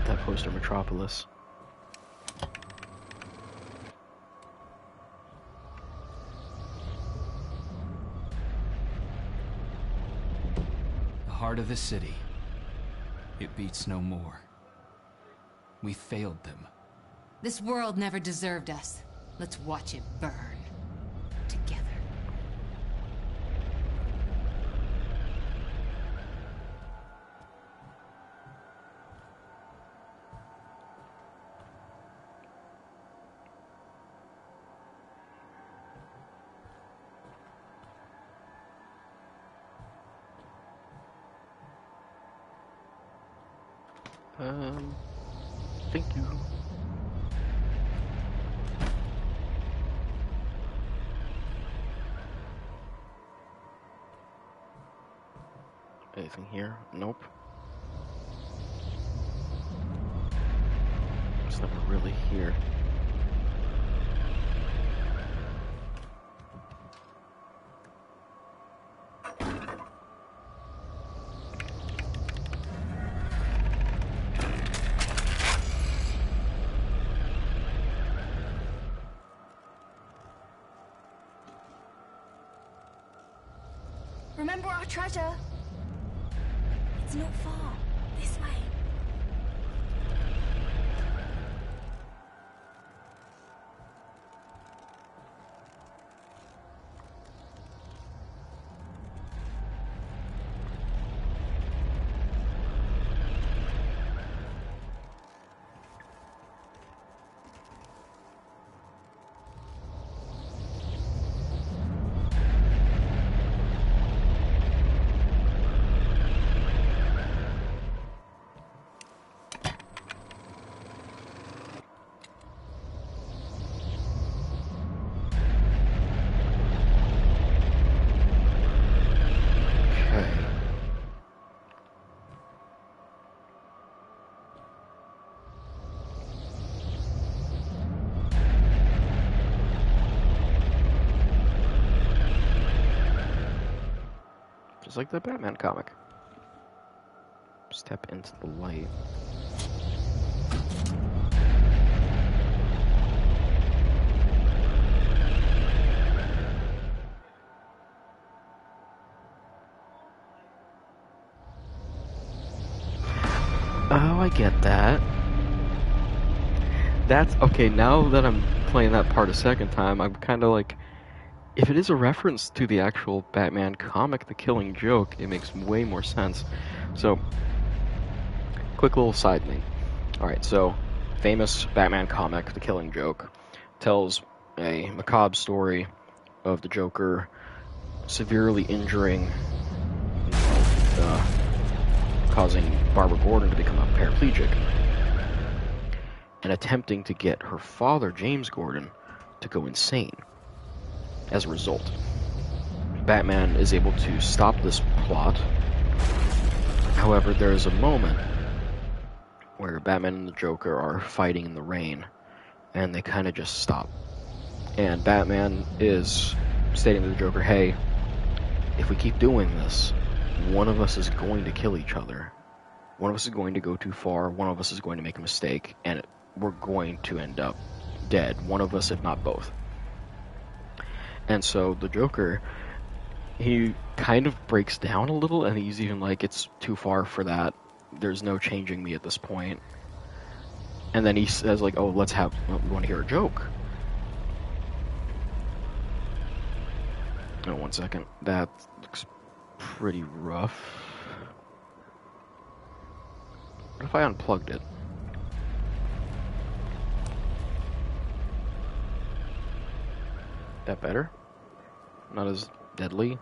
want that poster Metropolis. The heart of the city. It beats no more. We failed them. This world never deserved us. Let's watch it burn. Together. Thank you. Anything here? Nope. It's never really here. Remember our treasure? It's not far. This way. Just like the Batman comic. Step into the light. Oh, I get that. That's okay. Now that I'm playing that part a second time, I'm kind of like, if it is a reference to the actual Batman comic, The Killing Joke, it makes way more sense. So, quick little side thing. Alright, so, famous Batman comic, The Killing Joke, tells a macabre story of the Joker severely injuring, causing Barbara Gordon to become a paraplegic, and attempting to get her father, James Gordon, to go insane. As a result, Batman is able to stop this plot. However, there is a moment where Batman and the Joker are fighting in the rain, and they kind of just stop. And Batman is stating to the Joker, hey, if we keep doing this, one of us is going to kill each other. One of us is going to go too far, one of us is going to make a mistake, and we're going to end up dead. One of us, if not both. And so the Joker, he kind of breaks down a little, and he's even like, it's too far for that. There's no changing me at this point. And then he says, like, oh, we want to hear a joke. Oh, 1 second. That looks pretty rough. What if I unplugged it? That better? Not as deadly?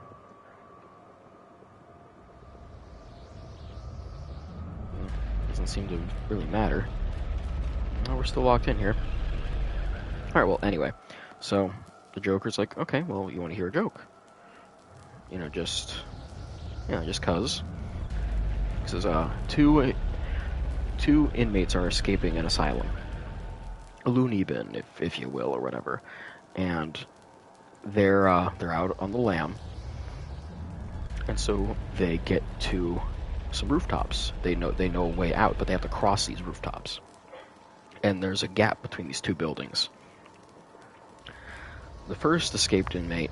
Doesn't seem to really matter. No, we're still locked in here. Alright, well, anyway. So, the Joker's like, okay, well, you want to hear a joke? Just cuz. He says, two inmates are escaping an asylum. A loony bin, if you will, or whatever. And they're out on the lam. And so they get to some rooftops. They know a way out, but they have to cross these rooftops. And there's a gap between these two buildings. The first escaped inmate,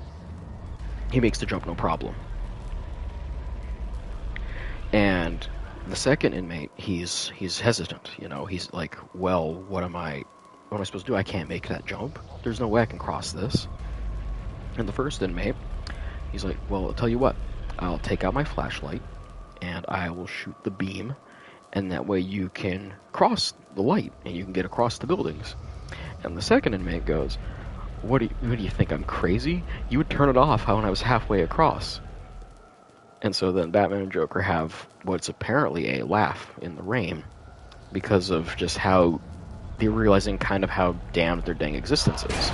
he makes the jump no problem. And the second inmate, he's hesitant, you know. He's like, well, what am I supposed to do? I can't make that jump. There's no way I can cross this. And the first inmate, he's like, well, I'll tell you what. I'll take out my flashlight, and I will shoot the beam, and that way you can cross the light, and you can get across the buildings. And the second inmate goes, what do you think, I'm crazy? You would turn it off when I was halfway across. And so then Batman and Joker have what's apparently a laugh in the rain because of just how they're realizing kind of how damned their dang existence is.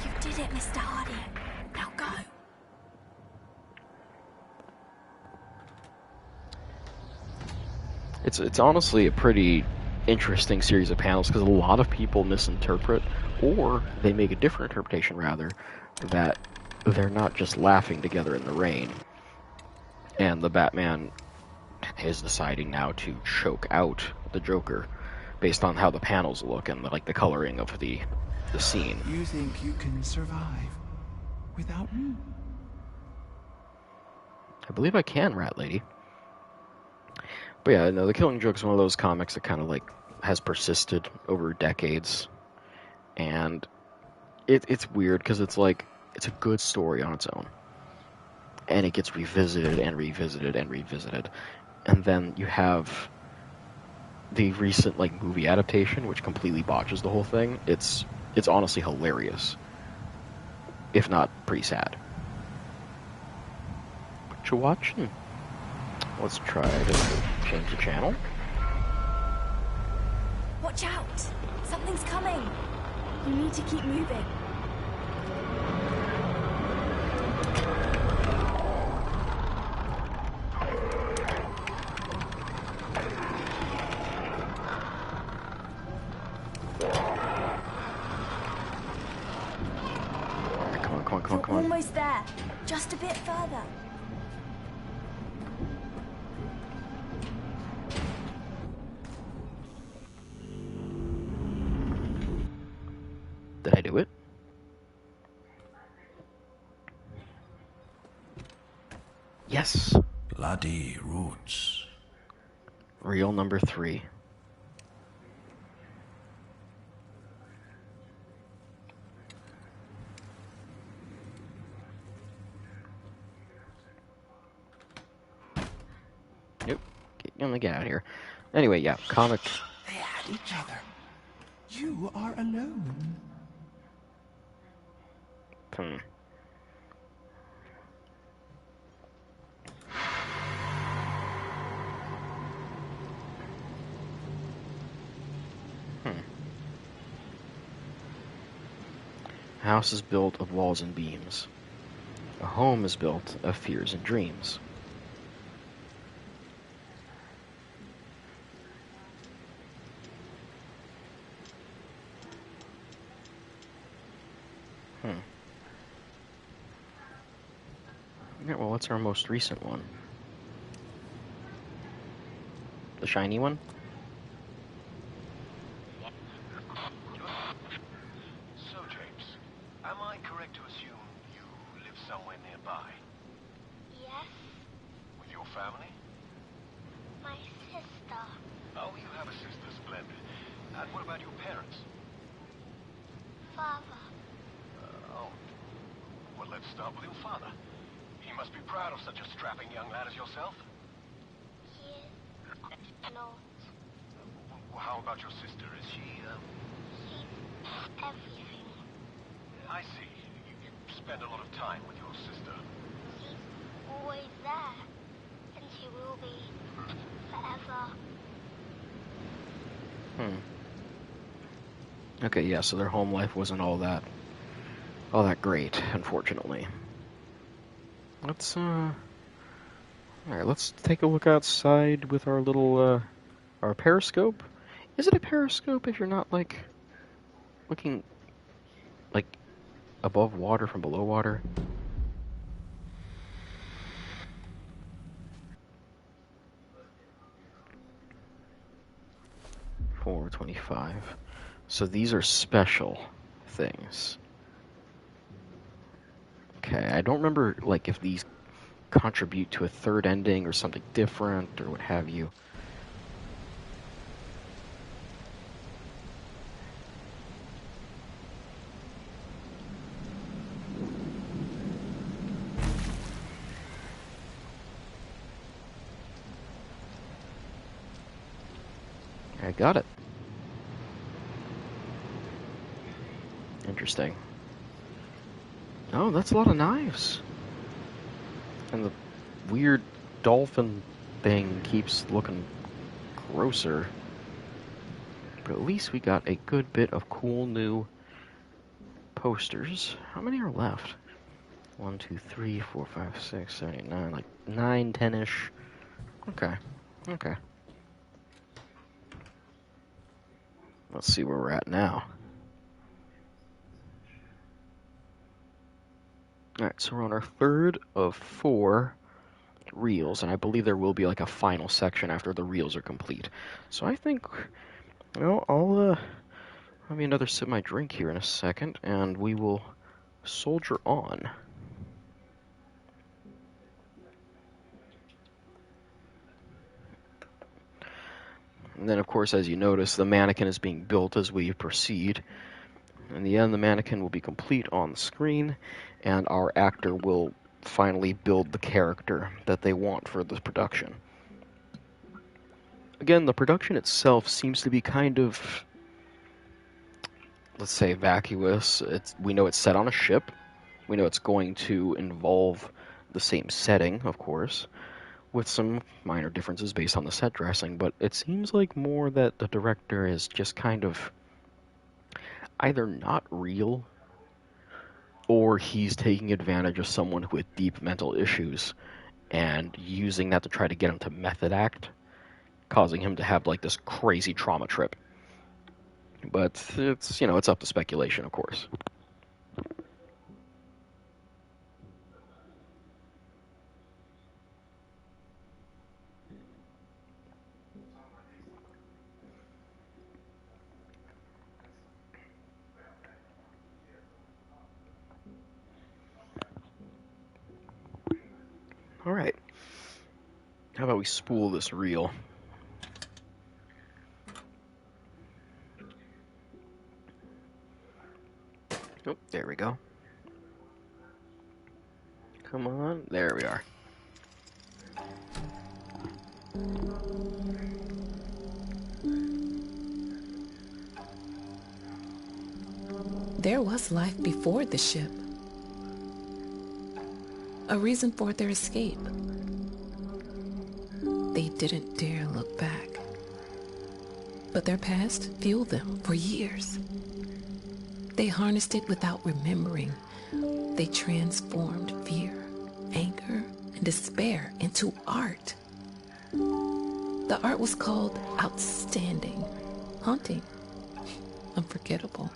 You did it, Mr. Hardy. Now go. It's honestly a pretty interesting series of panels because a lot of people misinterpret, or they make a different interpretation rather, that they're not just laughing together in the rain. And the Batman is deciding now to choke out the Joker based on how the panels look and the coloring of the scene. You think you can survive without me? I believe I can, Rat Lady. But yeah, no, The Killing Joke is one of those comics that kind of has persisted over decades, and it's weird because it's a good story on its own, and it gets revisited and revisited and revisited, and then you have the recent movie adaptation, which completely botches the whole thing. It's honestly hilarious, if not pretty sad. What you watching? Let's try to change the channel. Watch out! Something's coming! You need to keep moving. Come on. Almost there. Just a bit further. Did I do it? Yes. Bloody roots. Reel number 3. Nope. Get out of here. Anyway, yeah, comic. They had each other. You are alone. A house is built of walls and beams. A home is built of fears and dreams. Yeah, well, what's our most recent one? The shiny one? So, James, am I correct to assume you live somewhere nearby? Yes, With your family? my sister. Oh, you have a sister, splendid. And what about your parents? Father. Oh. Well, let's start with your father. He must be proud of such a strapping young lad as yourself. He is not. How about your sister? Is she, She's everything. I see. You spend a lot of time with your sister. She's always there. And she will be. Forever. Okay, yeah, so their home life wasn't all that great, unfortunately. Let's alright, let's take a look outside with our little our periscope. Is it a periscope if you're not looking above water from below water? 24, 25. So these are special things. Okay, I don't remember, like, if these contribute to a third ending or something different or what have you. I got it. Interesting. Oh, that's a lot of knives. And the weird dolphin thing keeps looking grosser. But at least we got a good bit of cool new posters. How many are left? 1, 2, 3, 4, 5, 6, 7, 8, 9, like 9, 10-ish. Okay. Okay. Let's see where we're at now. Alright, so we're on our third of 4 reels, and I believe there will be like a final section after the reels are complete. So I think, well, I'll have me another sip of my drink here in a second, and we will soldier on. And then, of course, as you notice, the mannequin is being built as we proceed. In the end, the mannequin will be complete on the screen, and our actor will finally build the character that they want for the production. Again, the production itself seems to be kind of, let's say, vacuous. We know it's set on a ship. We know it's going to involve the same setting, of course, with some minor differences based on the set dressing, but it seems like more that the director is just kind of either not real or he's taking advantage of someone with deep mental issues and using that to try to get him to method act, causing him to have like this crazy trauma trip. But it's, it's up to speculation, of course. All right. How about we spool this reel? Oh, there we go. Come on. There we are. There was life before the ship. A reason for their escape. They didn't dare look back. But their past fueled them for years. They harnessed it without remembering. They transformed fear, anger, and despair into art. The art was called outstanding, haunting, unforgettable.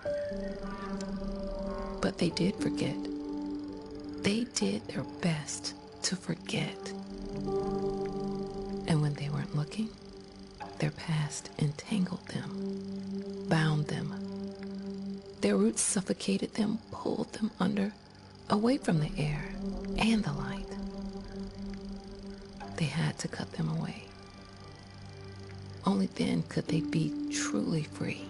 But they did forget. They did their best to forget. And when they weren't looking, their past entangled them, bound them. Their roots suffocated them, pulled them under, away from the air and the light. They had to cut them away. Only then could they be truly free.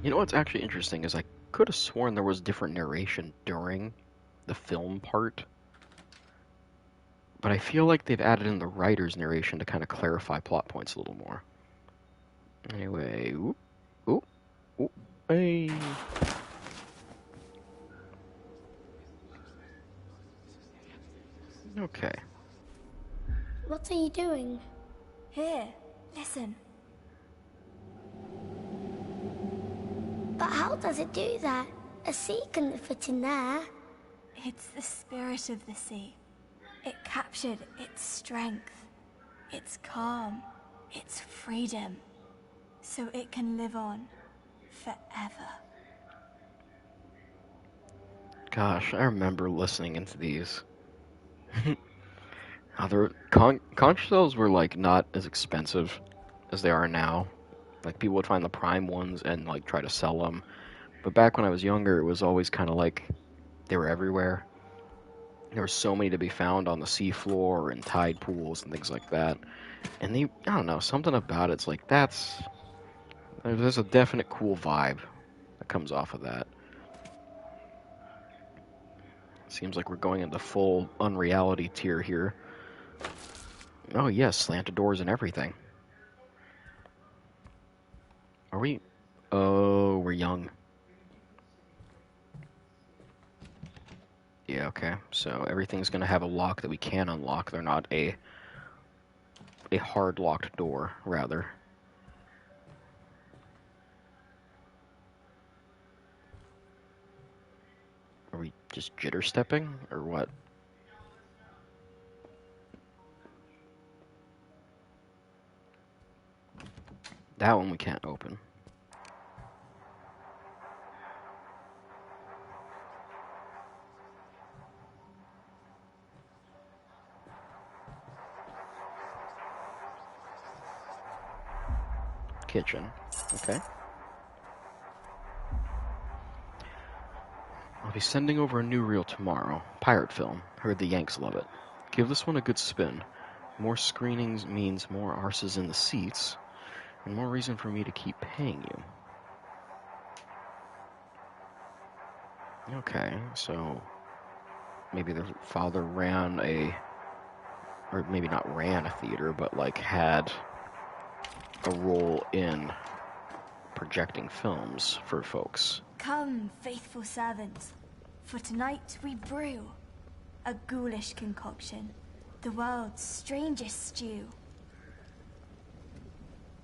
You know what's actually interesting is I could have sworn there was different narration during the film part, but I feel like they've added in the writer's narration to kind of clarify plot points a little more. Anyway, oop, oop, oop, hey. Okay. What are you doing? Here, listen. But how does it do that? A sea couldn't fit in there. It's the spirit of the sea. It captured its strength, its calm, its freedom, so it can live on, forever. Gosh, I remember listening into these. Other conch shells were like not as expensive as they are now. Like people would find the prime ones and like try to sell them. But back when I was younger, it was always kind of like they were everywhere. There were so many to be found on the seafloor and tide pools and things like that. And I don't know, something about it's like there's a definite cool vibe that comes off of that. Seems like we're going into full unreality tier here. Oh yes, slanted doors and everything. Are we? Oh, we're young. Yeah, okay. So everything's gonna have a lock that we can unlock. They're not a hard locked door, rather. Are we just jitter stepping or what? That one we can't open. Kitchen. Okay. I'll be sending over a new reel tomorrow. Pirate film. Heard the Yanks love it. Give this one a good spin. More screenings means more arses in the seats, and more reason for me to keep paying you. Okay, so maybe the father ran or maybe not ran a theater, but like had a role in projecting films for folks. Come, faithful servants, for tonight we brew a ghoulish concoction, the world's strangest stew.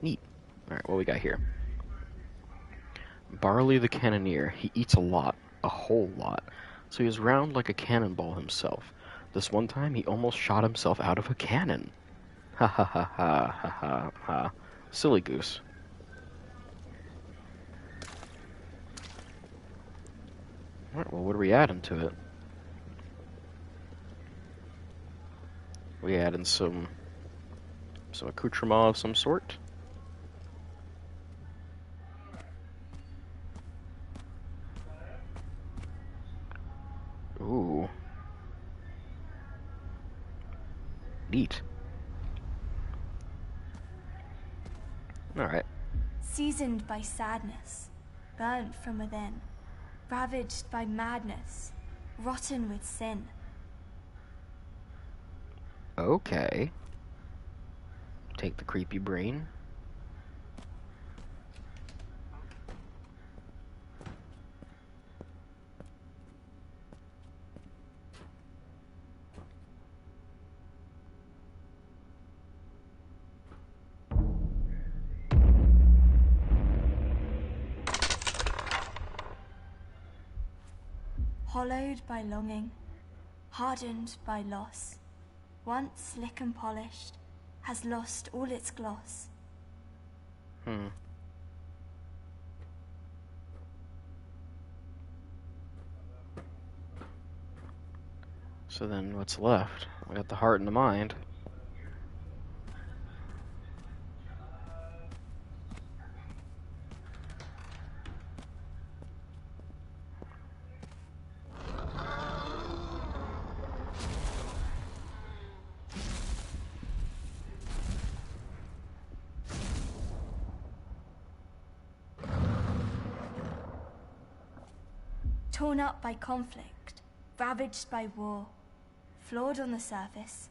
Neat. Alright, what we got here? Barley the Cannoneer. He eats a lot. A whole lot. So he is round like a cannonball himself. This one time he almost shot himself out of a cannon. Ha ha ha ha ha ha ha. Silly goose. Alright, well, what are we adding to it? We adding some accoutrement of some sort? Ooh. Neat. Alright. Seasoned by sadness, burnt from within, ravaged by madness, rotten with sin. Okay. Take the creepy brain. Hollowed by longing, hardened by loss, once slick and polished, has lost all its gloss. So then what's left? We got the heart and the mind. Torn up by conflict, ravaged by war, flawed on the surface,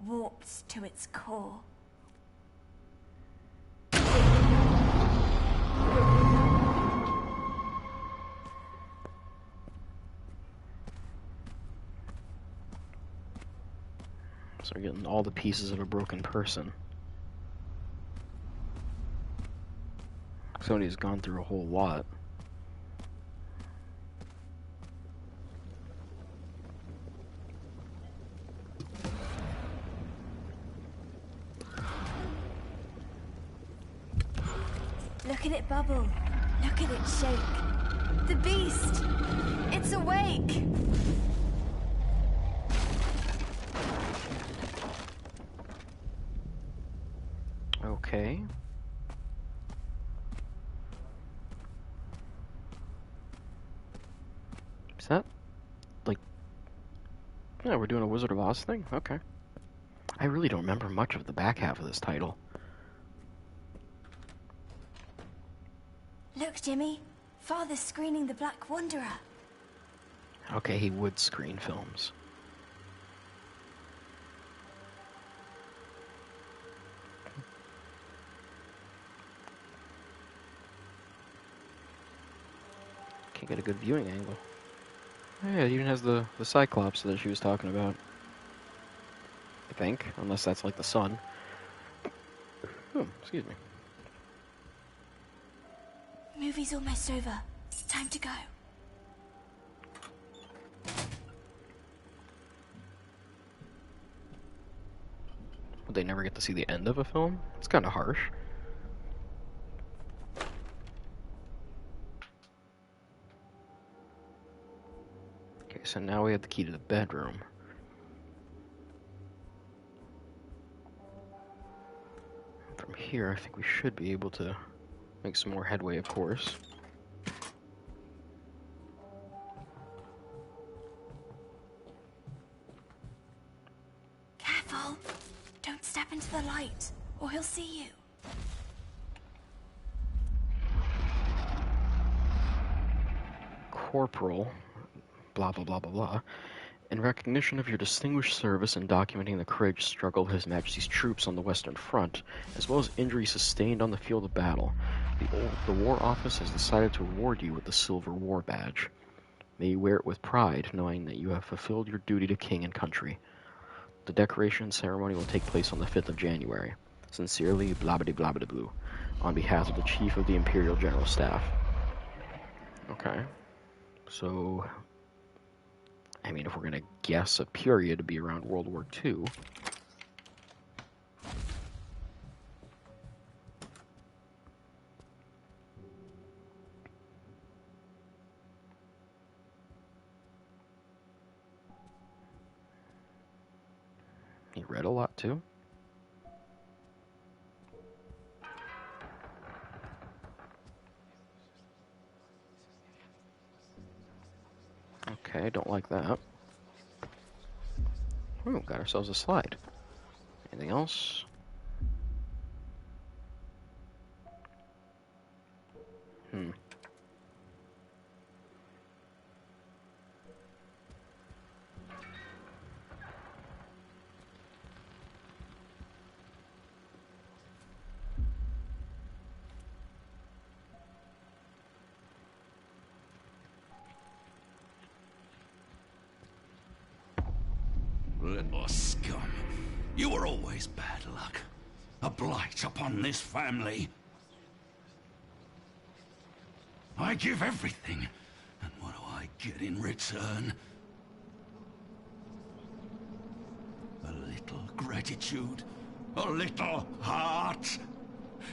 warped to its core. So we're getting all the pieces of a broken person. Somebody's gone through a whole lot. Look at it bubble, Look at it shake. The beast! It's awake! Okay. Is that, like... Yeah, we're doing a Wizard of Oz thing? Okay. I really don't remember much of the back half of this title. Look, Jimmy. Father's screening The Black Wanderer. Okay, he would screen films. Can't get a good viewing angle. Oh, yeah, it even has the Cyclops that she was talking about. I think, unless that's like the sun. Oh, excuse me. Movie's almost over. Time to go. Would they never get to see the end of a film? It's kind of harsh. Okay, so now we have the key to the bedroom. From here, I think we should be able to make some more headway, of course. Careful! Don't step into the light, or he'll see you. Corporal, blah blah blah blah blah. In recognition of your distinguished service in documenting the courageous struggle of His Majesty's troops on the Western Front, as well as injuries sustained on the field of battle, the War Office has decided to award you with the Silver War Badge. May you wear it with pride, knowing that you have fulfilled your duty to King and country. The decoration ceremony will take place on the 5th of January. Sincerely, blabbity-blabbity-blue, on behalf of the Chief of the Imperial General Staff. Okay. So, I mean, if we're going to guess a period to be around World War II... He read a lot, too. Okay, don't like that. Ooh, got ourselves a slide. Anything else? Little scum. You were always bad luck. A blight upon this family. I give everything. And what do I get in return? A little gratitude? A little heart?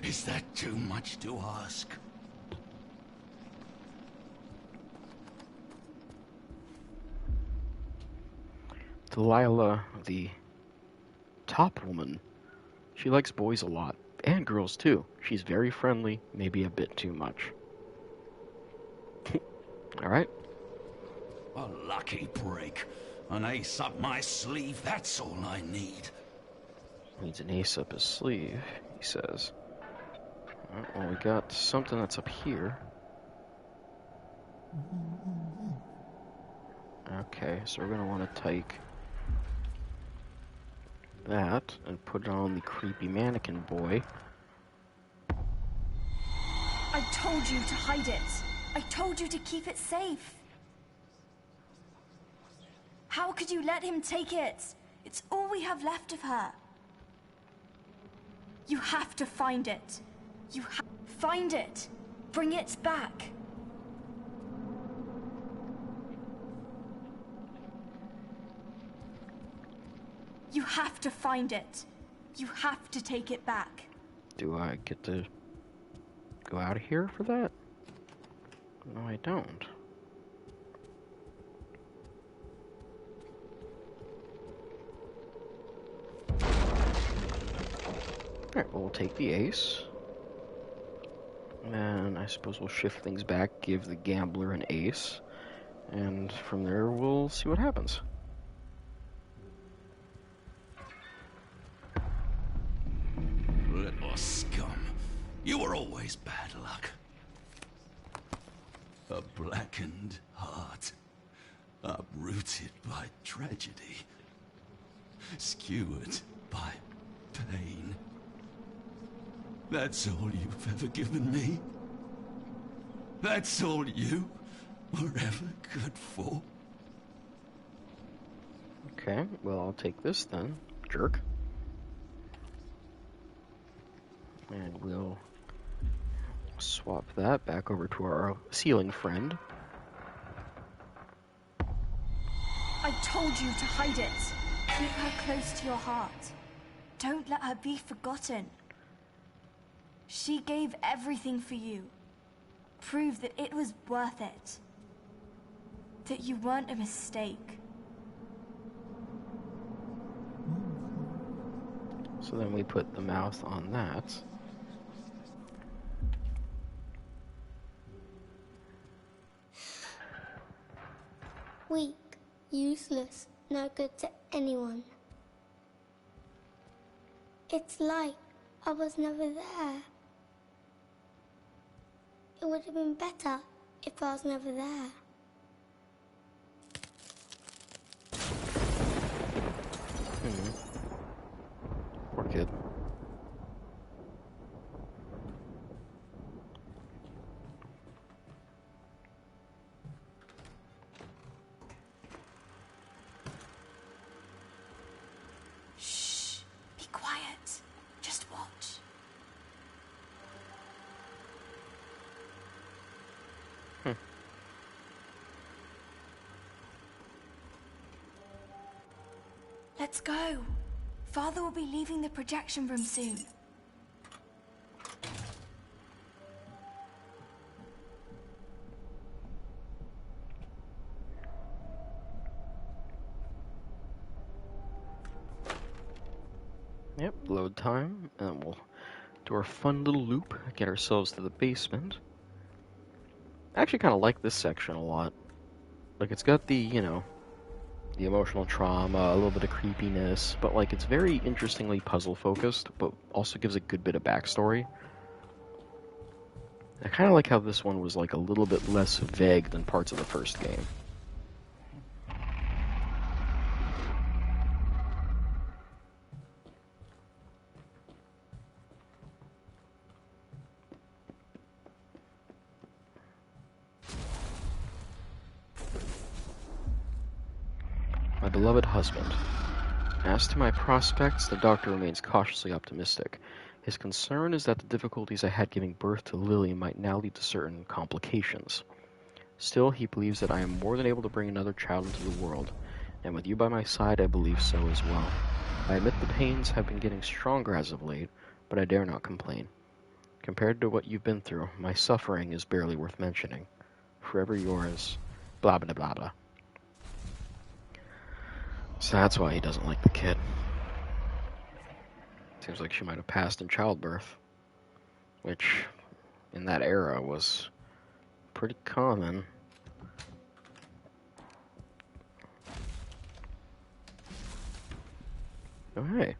Is that too much to ask? Delilah, the top woman, she likes boys a lot, and girls too. She's very friendly, maybe a bit too much. Alright. A lucky break. An ace up my sleeve, that's all I need. Needs an ace up his sleeve, he says. Alright, well, we got something that's up here. Okay, so we're going to want to take that and put it on the creepy mannequin boy. I told you to hide it. I told you to keep it safe. How could you let him take it? It's all we have left of her. You have to find it. Find it. Bring it back. You have to find it. You have to take it back. Do I get to go out of here for that? No, I don't. Alright, well, we'll take the ace. And I suppose we'll shift things back, give the gambler an ace. And from there, we'll see what happens. Little scum. You were always bad luck. A blackened heart. Uprooted by tragedy. Skewered by pain. That's all you've ever given me? That's all you were ever good for? Okay, well, I'll take this then, jerk. And we'll swap that back over to our ceiling friend. I told you to hide it. Keep her close to your heart. Don't let her be forgotten. She gave everything for you. Prove that it was worth it. That you weren't a mistake. So then we put the mouth on that. Weak, useless, no good to anyone. It's like I was never there. It would have been better if I was never there. Poor kid. Shh. Be quiet. Just watch. Let's go. Father will be leaving the projection room soon. Yep, load time, and we'll do our fun little loop, get ourselves to the basement. I actually kind of like this section a lot. Like, it's got the, you know, the emotional trauma, a little bit of creepiness, but like it's very interestingly puzzle focused, but also gives a good bit of backstory. I kind of like how this one was like a little bit less vague than parts of the first game. My beloved husband. As to my prospects, the doctor remains cautiously optimistic. His concern is that the difficulties I had giving birth to Lily might now lead to certain complications. Still, he believes that I am more than able to bring another child into the world, and with you by my side, I believe so as well. I admit the pains have been getting stronger as of late, but I dare not complain. Compared to what you've been through, my suffering is barely worth mentioning. Forever yours, blah blah blah blah. So that's why he doesn't like the kid. Seems like she might have passed in childbirth, which in that era was pretty common. Oh, hey.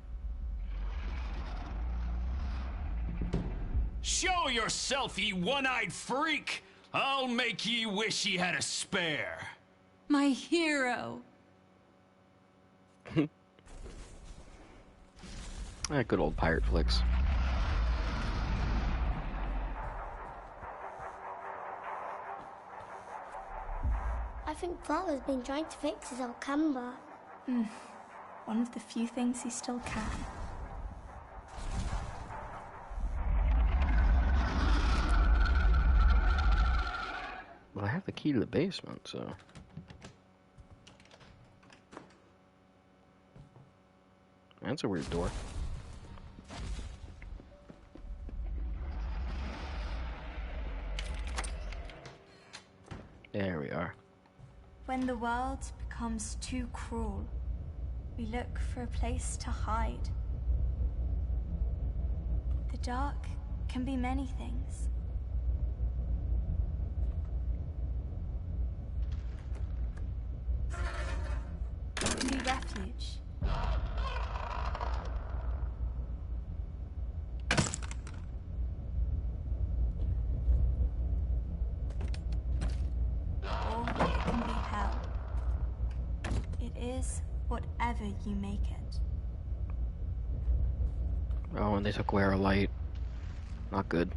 Show yourself, ye one-eyed freak! I'll make ye wish ye had a spare. My hero. Good old pirate flicks. I think Father's been trying to fix his old camera. One of the few things he still can. Well, I have the key to the basement, so... That's a weird door. we are. When the world becomes too cruel, we look for a place to hide. The dark can be many things. It can be refuge. Or it can be hell. It is whatever you make it. Oh, and they took away our light. Not good.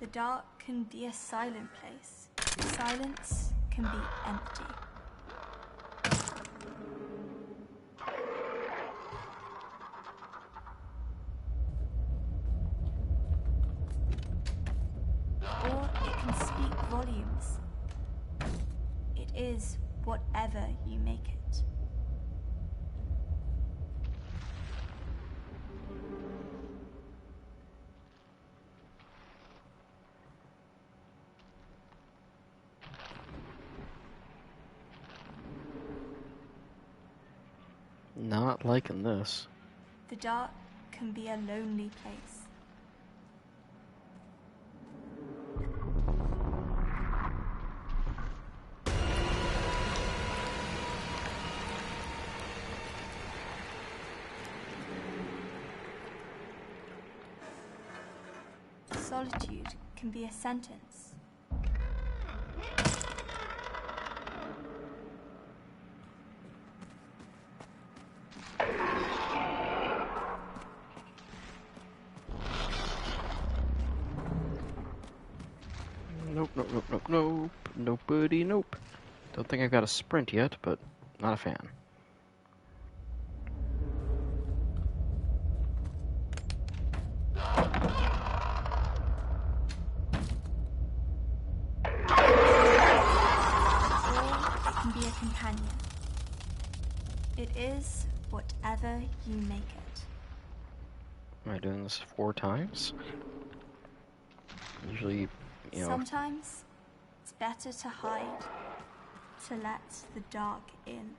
The dark can be a silent place. Silence can be empty. Or it can speak volumes. It is whatever you make it. Not liking this. The dark can be a lonely place. Solitude can be a sentence. Nope, nope, nope, nope, nope. Nobody, nope. Don't think I've got a sprint yet, but not a fan. Or it can be a companion. It is whatever you make it. Am I doing this 4 times? Usually, you know... Sometimes it's better to hide, to let the dark in.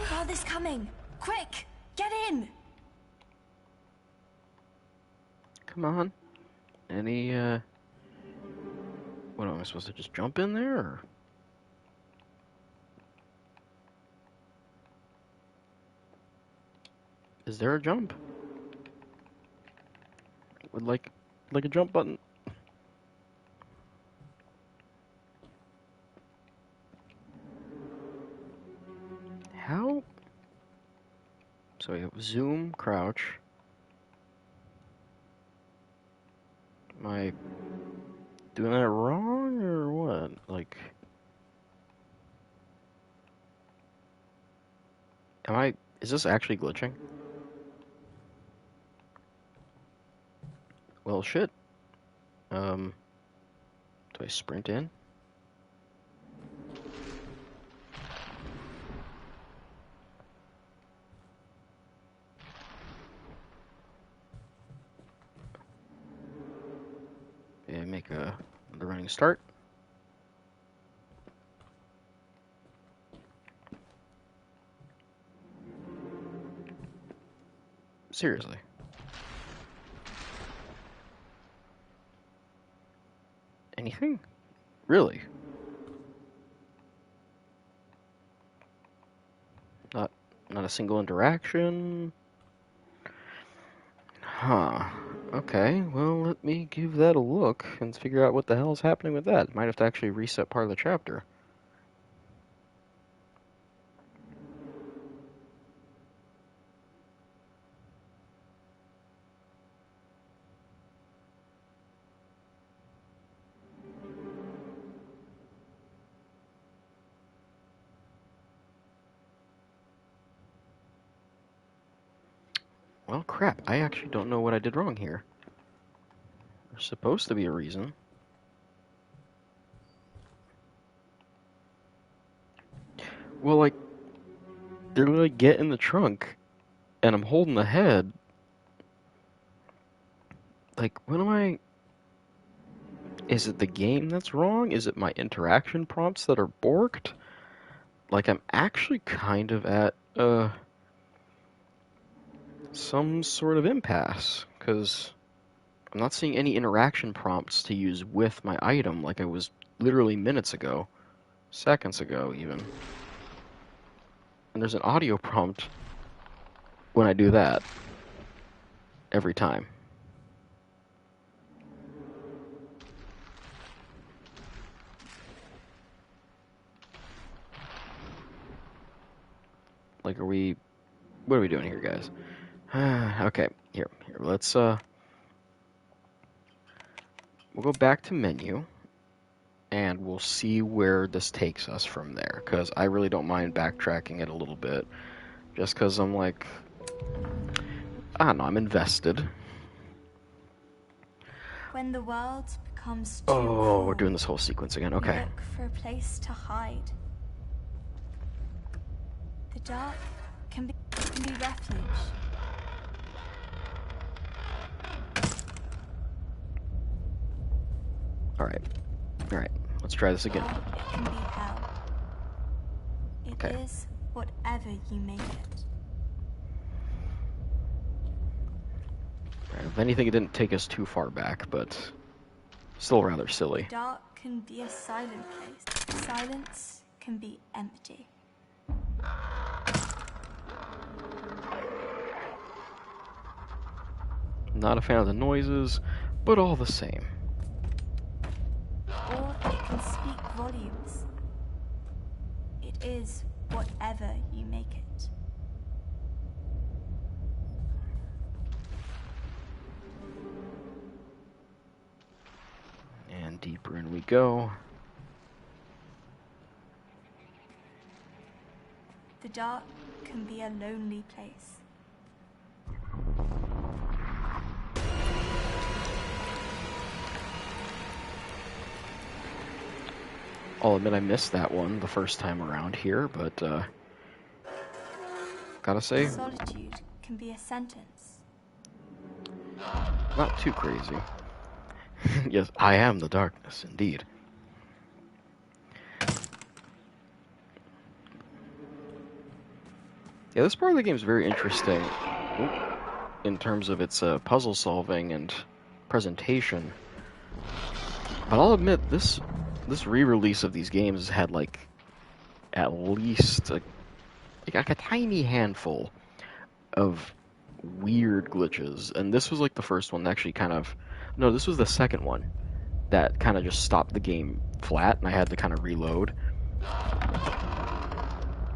Father's coming! Quick! Get in! Come on. Any, What, am I supposed to just jump in there, or...? Is there a jump? Would like a jump button? How? So we have zoom, crouch. Am I doing that wrong, or what? Like... Is this actually glitching? Well, shit. Do I sprint in? And make the running start. Seriously. Anything? Really? Not a single interaction? Huh. Okay, well, let me give that a look and figure out what the hell is happening with that. Might have to actually reset part of the chapter. Well, crap, I actually don't know what I did wrong here. There's supposed to be a reason. Well, like, they're like, get in the trunk, and I'm holding the head. Like, what am I... Is it the game that's wrong? Is it my interaction prompts that are borked? Like, I'm actually kind of at, some sort of impasse, because I'm not seeing any interaction prompts to use with my item like I was literally minutes ago, seconds ago even. And there's an audio prompt when I do that every time. Like, what are we doing here, guys? Okay, here, let's, we'll go back to menu, and we'll see where this takes us from there, because I really don't mind backtracking it a little bit, just because I'm like, I don't know, I'm invested. When the world becomes too Oh, cruel, we're doing this whole sequence again, okay. look for a place to hide. The dark can be refuge. Alright, let's try this again. Or it can be hell. It Okay. is whatever you make it. Right, if anything, it didn't take us too far back, but still rather silly. Dark can be a silent place. Silence can be empty. Not a fan of the noises, but all the same. Or it can speak volumes. It is whatever you make it. And deeper in we go. The dark can be a lonely place. I'll admit I missed that one the first time around here, but gotta say, Solitude can be a sentence. not too crazy. Yes, I am the darkness, indeed. Yeah, this part of the game is very interesting in terms of its puzzle solving and presentation. But I'll admit, this re-release of these games has had like at least like a tiny handful of weird glitches, and this was like the first one that actually this was the second one that kind of just stopped the game flat, and I had to kind of reload.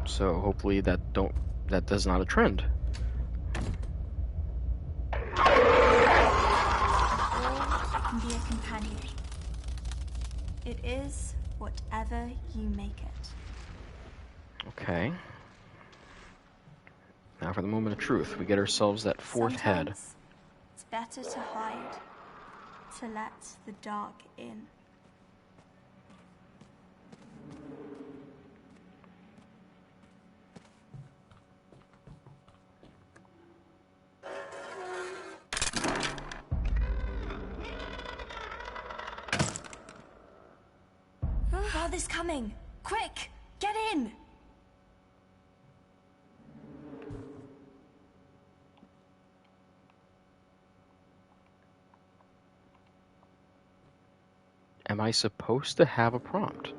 So hopefully that's not a trend. Or it can be a companion. It is whatever you make it. Okay. Now for the moment of truth, we get ourselves that fourth head. Sometimes it's better to hide, to let the dark in. Father's coming! Quick! Get in! Am I supposed to have a prompt?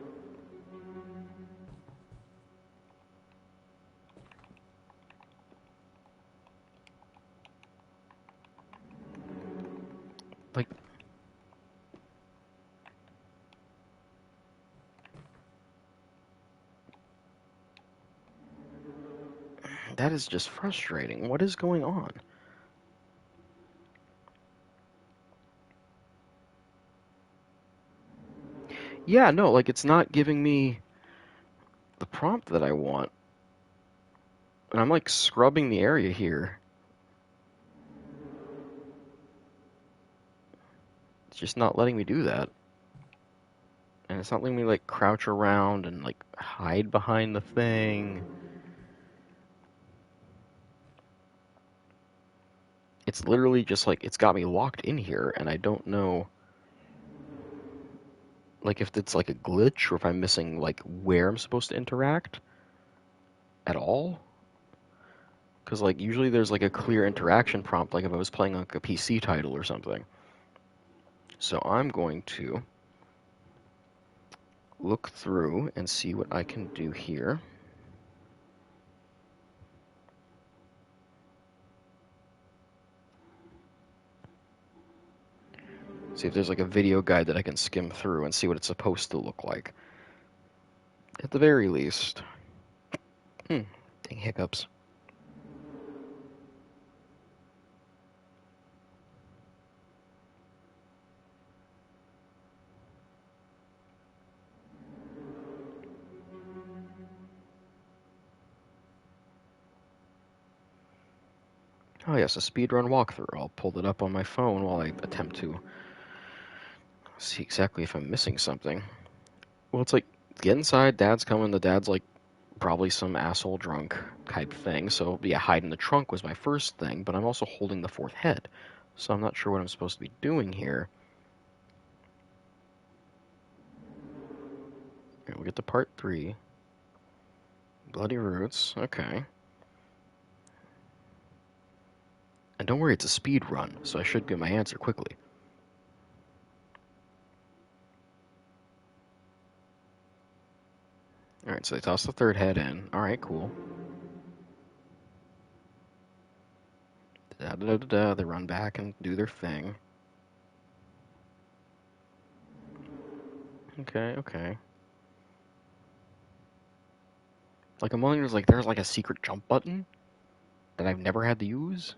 Like, that is just frustrating. What is going on? Yeah, no, like it's not giving me the prompt that I want. And I'm like scrubbing the area here. It's just not letting me do that. And it's not letting me, like, crouch around and, like, hide behind the thing. It's literally just, like, it's got me locked in here, and I don't know, like, if it's, like, a glitch, or if I'm missing, like, where I'm supposed to interact at all. Because, like, usually there's, like, a clear interaction prompt, like if I was playing, like, a PC title or something. So I'm going to look through and see what I can do here. See if there's like a video guide that I can skim through and see what it's supposed to look like. At the very least. Dang hiccups. Oh yes, a speedrun walkthrough. I'll pull it up on my phone while I attempt to see exactly if I'm missing something. Well, it's like, get inside, Dad's coming, the Dad's like probably some asshole drunk type thing, so yeah, hide in the trunk was my first thing, but I'm also holding the fourth head, so I'm not sure what I'm supposed to be doing here. Okay, we'll get to part 3. Bloody Roots, okay. And don't worry, it's a speed run, so I should get my answer quickly. Alright, so they toss the third head in. Alright, cool. Da-da-da-da-da, they run back and do their thing. Okay, okay. Like, I'm wondering, there's like a secret jump button that I've never had to use?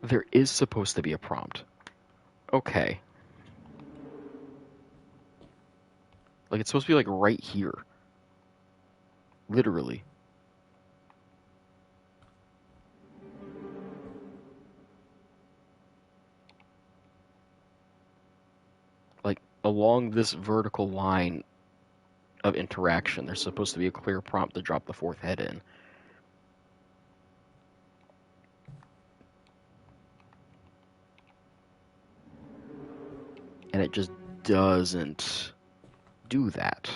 There is supposed to be a prompt. Okay. Like, it's supposed to be, like, right here. Literally. Like, along this vertical line of interaction, there's supposed to be a clear prompt to drop the fourth head in. And it just doesn't do that.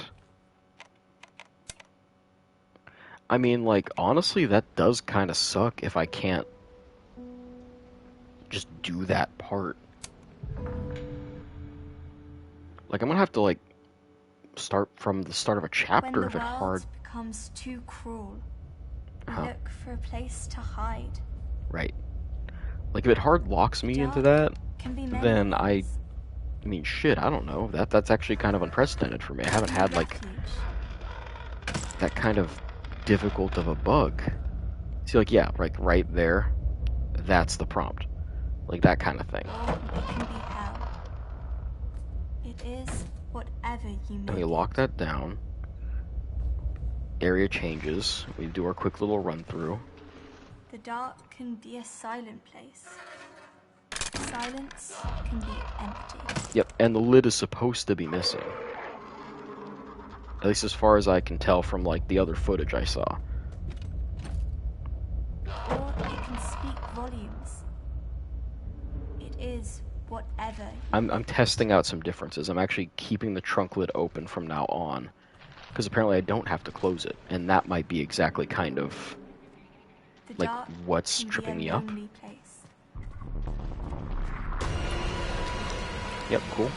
I mean, like, honestly, that does kind of suck if I can't just do that part. Like, I'm gonna have to, like, start from the start of a chapter if it's hard. When the world becomes too cruel, look for a place to hide. Right. Like, if it hard locks me into that, then I mean, shit, I don't know. That's actually kind of unprecedented for me. I haven't had, like, that kind of difficult of a bug. See, like, yeah, like, right there, that's the prompt. Like, that kind of thing. It can be hell. It is whatever you make. And we lock that down. Area changes. We do our quick little run through. The dark can be a silent place. Silence can be empty. Yep, and the lid is supposed to be missing. At least as far as I can tell from, like, the other footage I saw. Or it can speak volumes. It is whatever. I'm testing out some differences. I'm actually keeping the trunk lid open from now on. Because apparently I don't have to close it. And that might be exactly kind of, like, what's tripping me up. Yep, cool.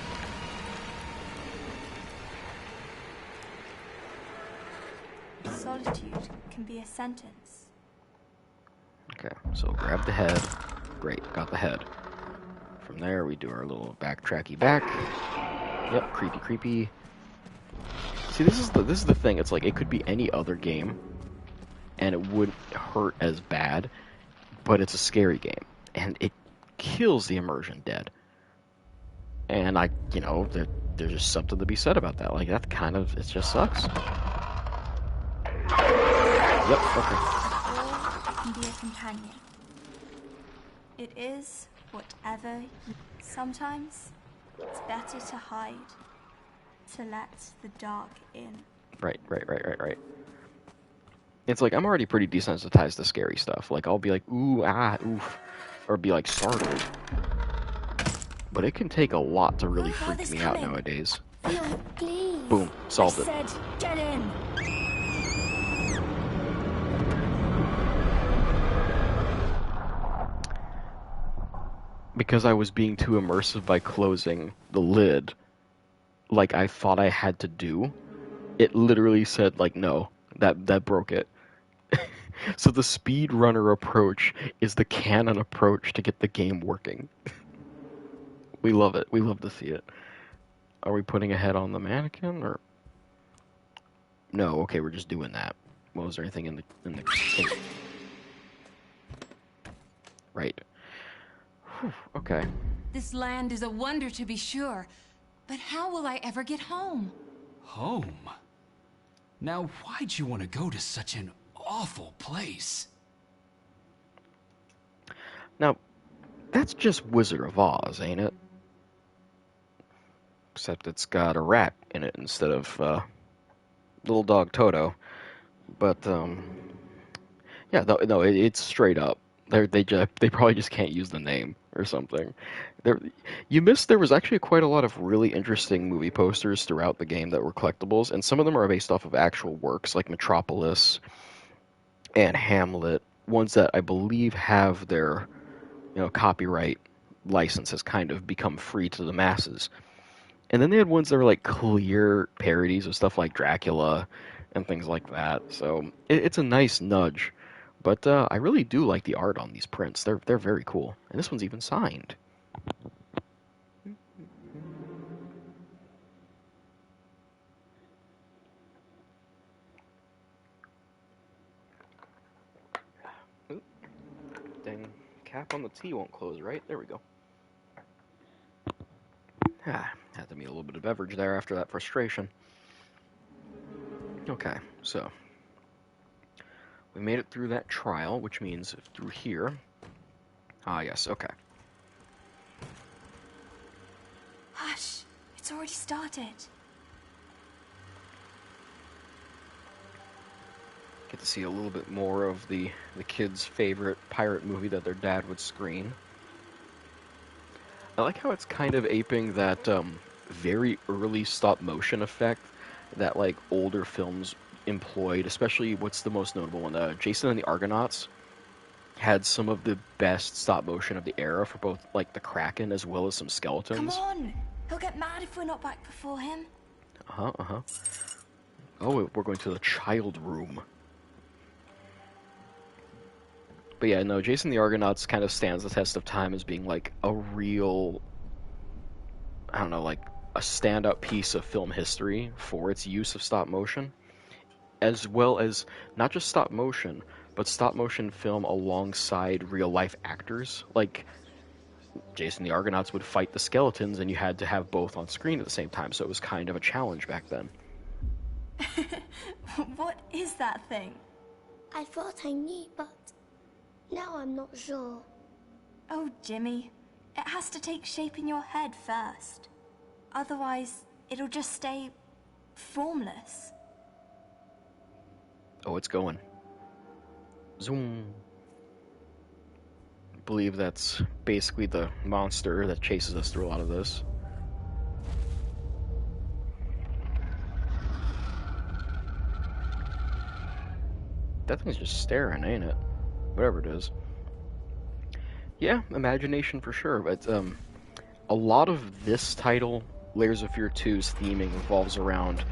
Solitude can be a sentence. Okay, so grab the head. Great, got the head. From there, we do our little backtracky back. Yep, creepy, creepy. See, this is the thing. It's like it could be any other game, and it wouldn't hurt as bad, but it's a scary game, and it kills the immersion dead. And you know, there's just something to be said about that. Like, that kind of, it just sucks. Yep, okay. Or it can be a companion. It is whatever you... Sometimes it's better to hide, to let the dark in. Right. It's like, I'm already pretty desensitized to scary stuff. Like, I'll be like, ooh, ah, oof, or be like startled. But it can take a lot to really freak me out nowadays. Leon, please. Boom, solved it. Said, get in. Because I was being too immersive by closing the lid, like I thought I had to do, it literally said, like, no, that broke it. So the speedrunner approach is the canon approach to get the game working. We love it. We love to see it. Are we putting a head on the mannequin, or... No, okay, we're just doing that. Well, was there anything in the... Right. Whew, okay. This land is a wonder to be sure, but how will I ever get home? Home? Now, why'd you want to go to such an awful place? Now, that's just Wizard of Oz, ain't it? Except it's got a rat in it instead of little dog Toto. But yeah, no, it's straight up. They probably just can't use the name or something. You missed there was actually quite a lot of really interesting movie posters throughout the game that were collectibles, and some of them are based off of actual works like Metropolis and Hamlet, ones that I believe have their copyright licenses kind of become free to the masses. And then they had ones that were like clear parodies of stuff like Dracula and things like that. So it's a nice nudge. But I really do like the art on these prints. They're very cool. And this one's even signed. Oop. Dang, cap on the T won't close, right? There we go. Had to meet a little bit of beverage there after that frustration. Okay, so we made it through that trial, which means through here. Ah, yes, okay. Hush, it's already started. Get to see a little bit more of the kids' favorite pirate movie that their dad would screen. I like how it's kind of aping that very early stop-motion effect that like older films employed, especially what's the most notable one? Jason and the Argonauts had some of the best stop-motion of the era for both like the Kraken as well as some skeletons. Come on, he'll get mad if we're not back before him. Uh-huh. Oh, we're going to the child room. But yeah, no, Jason the Argonauts kind of stands the test of time as being like a real, I don't know, like a stand-up piece of film history for its use of stop motion, as well as not just stop motion, but stop motion film alongside real-life actors. Like, Jason the Argonauts would fight the skeletons, and you had to have both on screen at the same time, so it was kind of a challenge back then. What is that thing? I thought I knew, but now I'm not sure. Oh, Jimmy, it has to take shape in your head first. Otherwise, it'll just stay formless. Oh, it's going. Zoom. I believe that's basically the monster that chases us through a lot of this. That thing's just staring, ain't it? Whatever it is. Yeah, imagination for sure. But a lot of this title, Layers of Fear 2's theming revolves around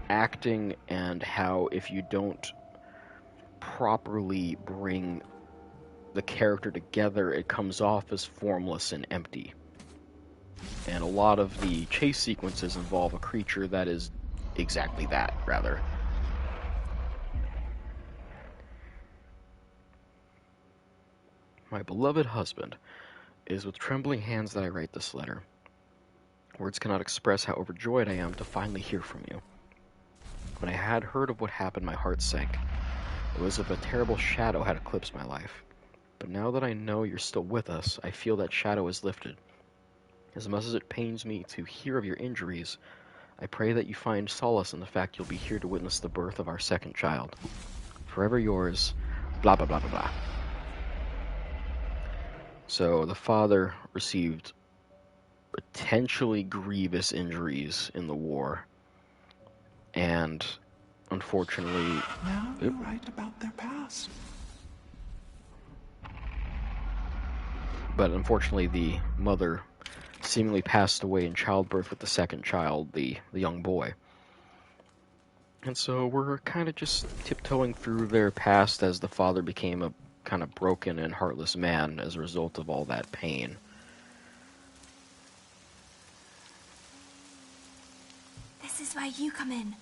acting and how if you don't properly bring the character together, it comes off as formless and empty. And a lot of the chase sequences involve a creature that is exactly that, rather. My beloved husband, it is with trembling hands that I write this letter. Words cannot express how overjoyed I am to finally hear from you. When I had heard of what happened, my heart sank. It was as if a terrible shadow had eclipsed my life. But now that I know you're still with us, I feel that shadow is lifted. As much as it pains me to hear of your injuries, I pray that you find solace in the fact you'll be here to witness the birth of our second child. Forever yours, blah blah blah blah blah. So the father received potentially grievous injuries in the war, and unfortunately... Now you write about their past. But unfortunately the mother seemingly passed away in childbirth with the second child, the young boy. And so we're kind of just tiptoeing through their past as the father became a kind of broken and heartless man as a result of all that pain. This is where you come in.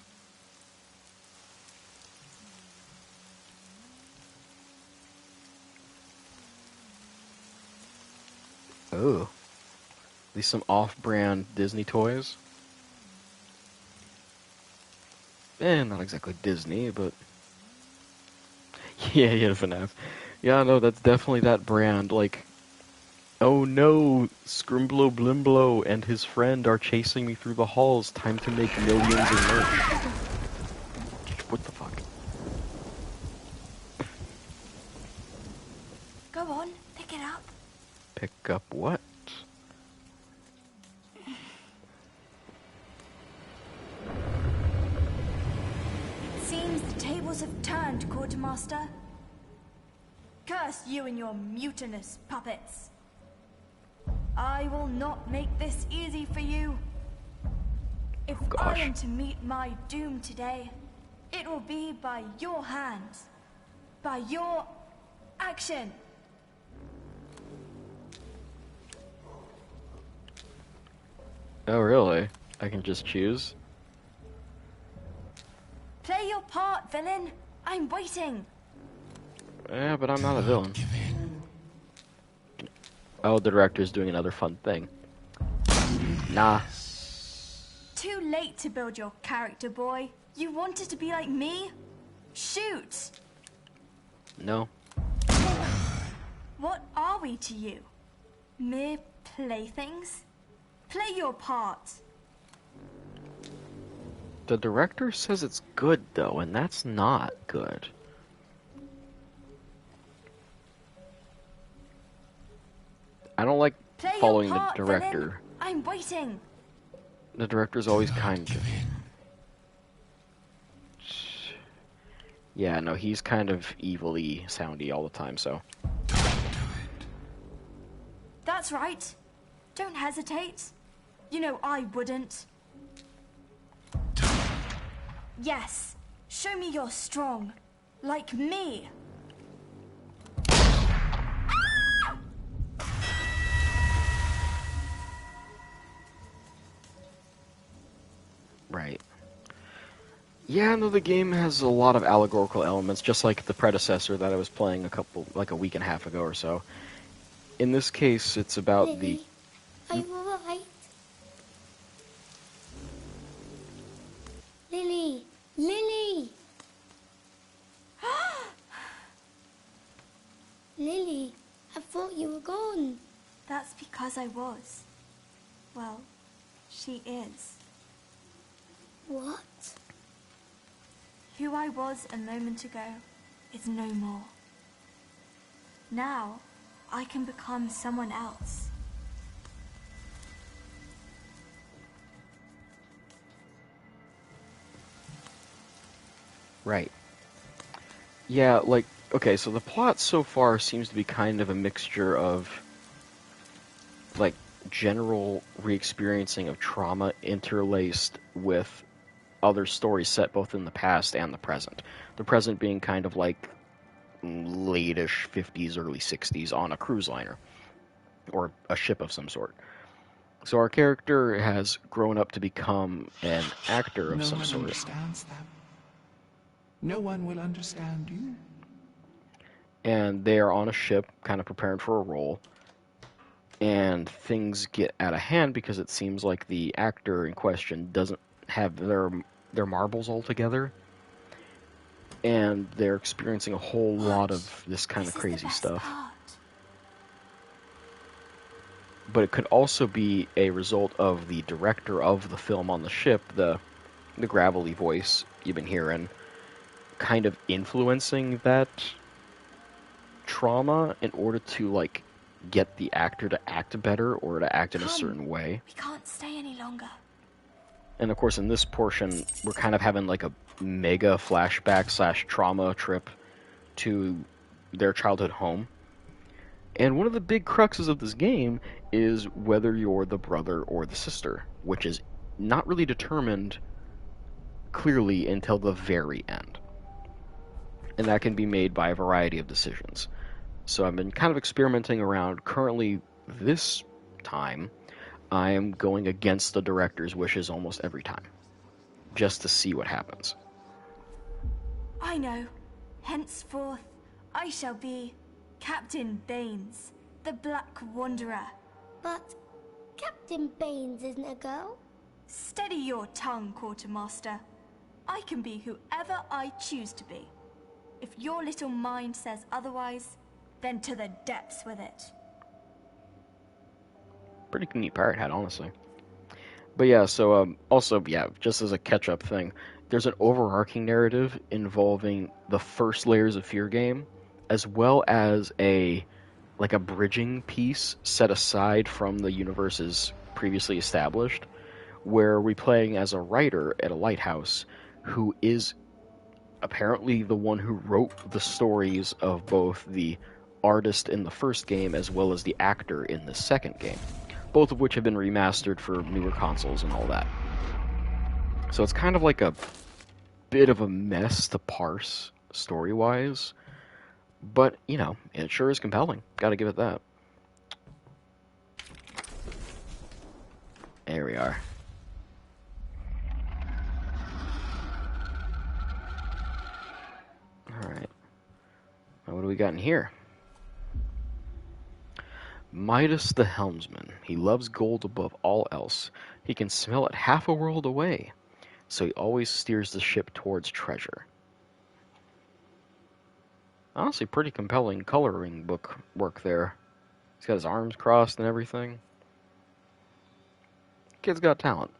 Oh. These some off-brand Disney toys? Not exactly Disney, but... yeah, FNAF. Yeah, no, that's definitely that brand. Like, oh no, Scrimblow Blimblow and his friend are chasing me through the halls. Time to make millions in merch. What the fuck? Go on, pick it up. Pick up what? Seems the tables have turned, Quartermaster. Curse you and your mutinous puppets. I will not make this easy for you. If I am to meet my doom today, it will be by your hands, by your action. Oh, really? I can just choose? Play your part, villain. I'm waiting. Yeah, but I'm not a villain. Oh, the director's doing another fun thing. Nah. Too late to build your character, boy. You wanted to be like me? Shoot! No. What are we to you? Mere playthings? Play your part. The director says it's good, though, and that's not good. I don't like Play following your part, the director. villain. I'm waiting. The director's always kind of... yeah, no, he's kind of evil-y, soundy all the time, so... That's right. Don't hesitate. You know I wouldn't. Yes. Show me you're strong. Like me. Right. Yeah, no, the game has a lot of allegorical elements, just like the predecessor that I was playing a week and a half ago or so. In this case, it's about Lily, are you alright? Lily! Lily! Lily, I thought you were gone. That's because I was. Well, she is. What? Who I was a moment ago is no more. Now, I can become someone else. Right. Yeah, like, okay, so the plot so far seems to be kind of a mixture of, like, general re-experiencing of trauma interlaced with other stories set both in the past and the present. The present being kind of like late-ish 50s, early 60s on a cruise liner. Or a ship of some sort. So our character has grown up to become an actor of some sort. No one understands them. No one will understand you. And they are on a ship, kind of preparing for a role. And things get out of hand because it seems like the actor in question doesn't have their marbles all together. And they're experiencing a whole lot of this kind of crazy stuff. Part. but it could also be a result of the director of the film on the ship, the gravelly voice you've been hearing, kind of influencing that trauma in order to, like, get the actor to act better or to act in a certain way. We can't stay any longer. And of course, in this portion, we're kind of having like a mega flashback / trauma trip to their childhood home. And one of the big cruxes of this game is whether you're the brother or the sister, which is not really determined clearly until the very end. And that can be made by a variety of decisions. So I've been kind of experimenting around. Currently, this time, I am going against the director's wishes almost every time, just to see what happens. I know. Henceforth, I shall be Captain Baines, the Black Wanderer. But Captain Baines isn't a girl. Steady your tongue, Quartermaster. I can be whoever I choose to be. If your little mind says otherwise, then to the depths with it. Pretty neat pirate hat, honestly. But yeah, so also, yeah, just as a catch-up thing, there's an overarching narrative involving the first Layers of Fear game, as well as a bridging piece set aside from the universes previously established, where we're playing as a writer at a lighthouse who is apparently the one who wrote the stories of both the artist in the first game as well as the actor in the second game, both of which have been remastered for newer consoles and all that. So it's kind of like a bit of a mess to parse story-wise, but, you know, it sure is compelling. Gotta give it that. There we are. Alright. Now what do we got in here? Midas the helmsman. He loves gold above all else. He can smell it half a world away, so he always steers the ship towards treasure. Honestly, pretty compelling coloring book work there. He's got his arms crossed and everything. Kid's got talent.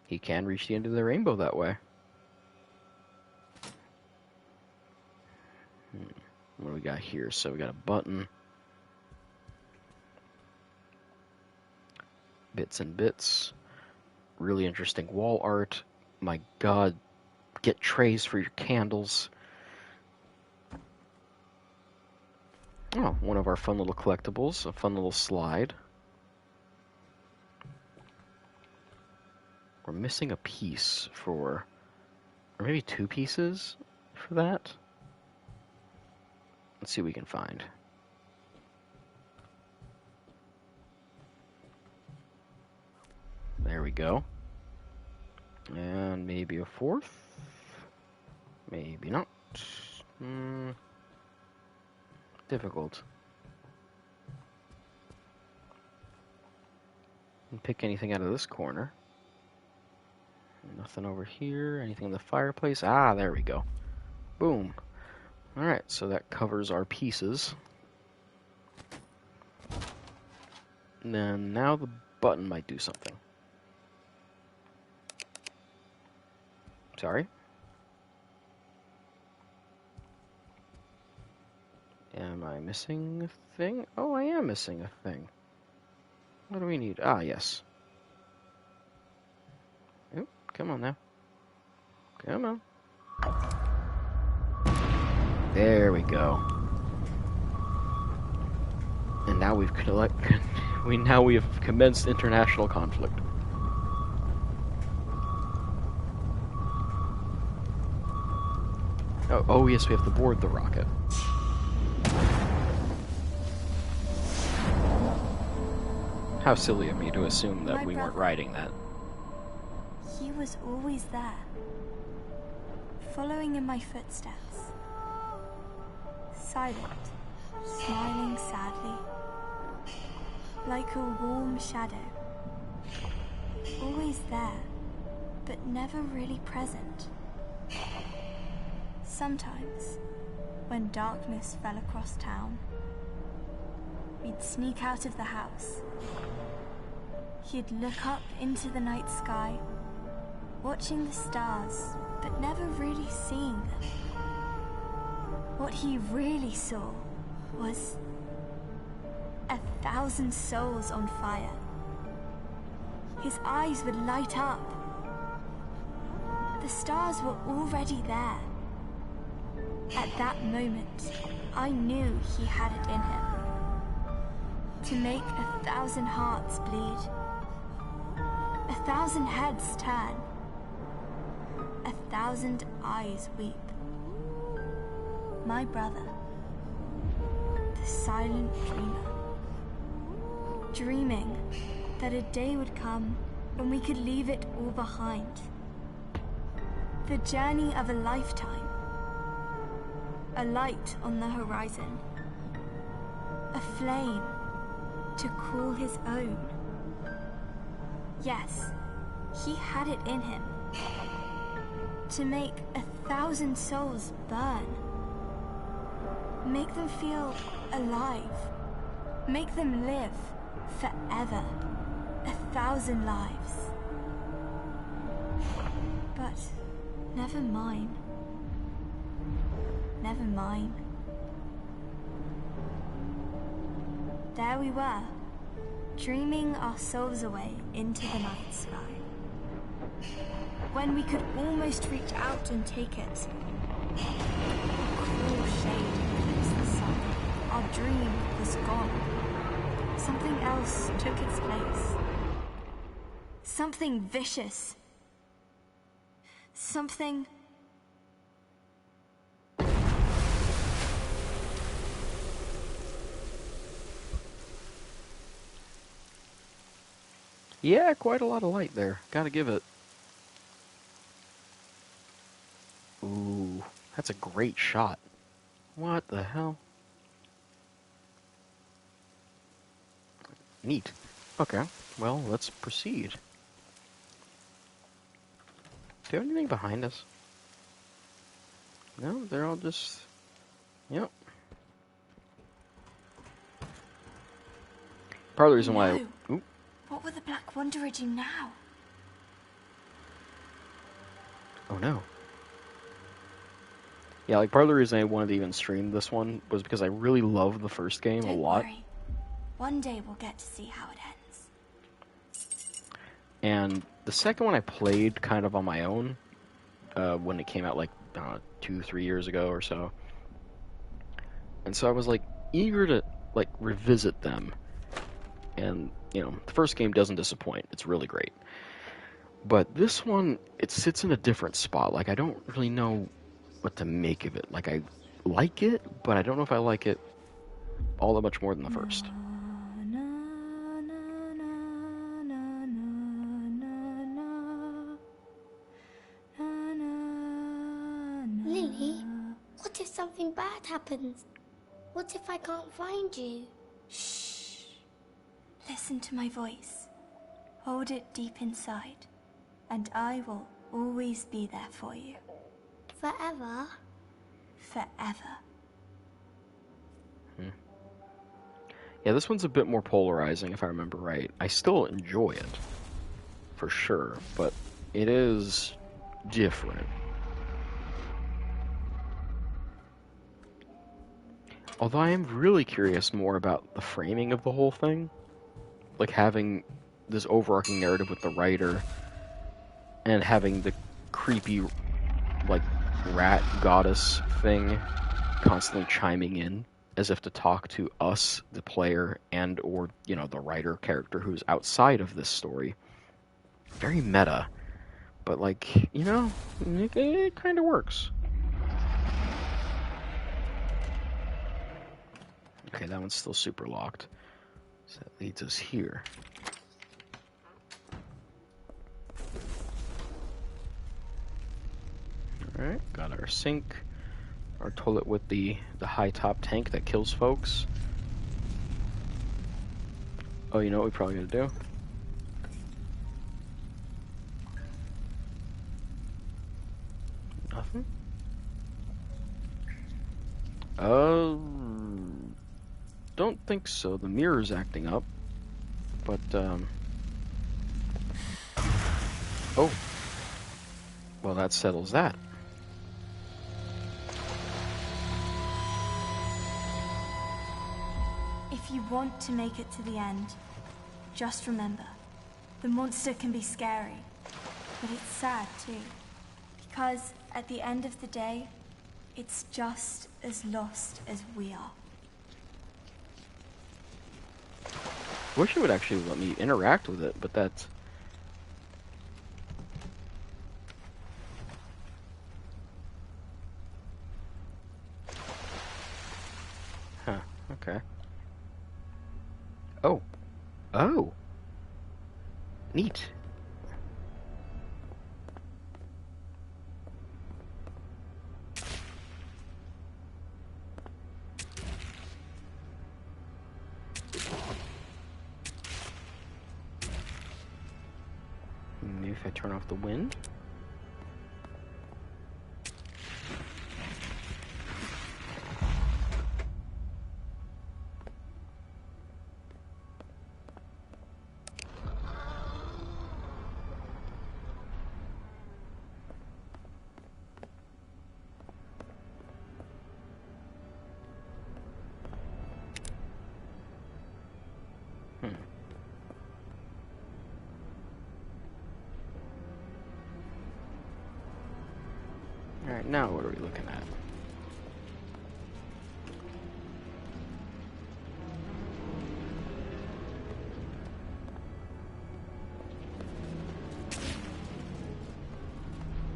He can reach the end of the rainbow that way. What do we got here? So we got a button. Bits and bits. Really interesting wall art. My god. Get trays for your candles. Oh, one of our fun little collectibles. A fun little slide. We're missing a piece for... or maybe 2 pieces for that? Let's see what we can find. There we go. And maybe a 4th? Maybe not. Difficult. Didn't pick anything out of this corner. Nothing over here. Anything in the fireplace? Ah, there we go. Boom. Alright, so that covers our pieces. And then now the button might do something. Sorry? Am I missing a thing? Oh, I am missing a thing. What do we need? Ah, yes. Oop, come on now. Come on. There we go. And now we have commenced international conflict. Oh yes, we have to board the rocket. How silly of me to assume that we weren't riding that. He was always there, following in my footsteps. Silent, smiling sadly, like a warm shadow. Always there, but never really present. Sometimes, when darkness fell across town, we'd sneak out of the house. He'd look up into the night sky, watching the stars, but never really seeing them. What he really saw was 1,000 souls on fire. His eyes would light up. The stars were already there. At that moment, I knew he had it in him. To make 1,000 hearts bleed, 1,000 heads turn, 1,000 eyes weep. My brother, the silent dreamer, dreaming that a day would come when we could leave it all behind. The journey of a lifetime, a light on the horizon, a flame to call his own. Yes, he had it in him to make 1,000 souls burn. Make them feel alive. Make them live forever. 1,000 lives. But never mine. Never mine. There we were, dreaming our souls away into the night sky. When we could almost reach out and take it, a cruel shade against the sun. Our dream was gone. Something else took its place. Something vicious. Something... Yeah, quite a lot of light there. Gotta give it. Ooh, that's a great shot. What the hell? Neat. Okay, well, let's proceed. Do you have anything behind us? No, they're all just... Yep. Part of the reason why... Ooh. What will the Black Wanderer do now? Oh no. Yeah, like part of the reason I wanted to even stream this one was because I really love the first game a lot. Don't worry. One day we'll get to see how it ends. And the second one I played kind of on my own when it came out like 2-3 years ago or so. And so I was like eager to like revisit them. And, you know, the first game doesn't disappoint. It's really great. But this one, it sits in a different spot. Like, I don't really know what to make of it. Like, I like it, but I don't know if I like it all that much more than the first. Lily, what if something bad happens? What if I can't find you? Shh. Listen to my voice. Hold it deep inside, and I will always be there for you. Forever? Forever. Yeah, this one's a bit more polarizing, if I remember right. I still enjoy it, for sure, but it is different. Although I am really curious more about the framing of the whole thing. Like having this overarching narrative with the writer and having the creepy, like, rat goddess thing constantly chiming in as if to talk to us, the player, and or, you know, the writer character who's outside of this story. Very meta, but, like, you know, it kind of works. Okay, that one's still super locked. So that leads us here. Alright, got our sink, our toilet with the high top tank that kills folks. Oh, you know what we probably gotta do? Nothing? Don't think so. The mirror's acting up. But, oh. Well, that settles that. If you want to make it to the end, just remember, the monster can be scary, but it's sad too. Because at the end of the day, it's just as lost as we are. Wish it would actually let me interact with it, but that's... Huh, okay. Oh. Oh! Neat. Maybe if I turn off the wind? Alright, now what are we looking at?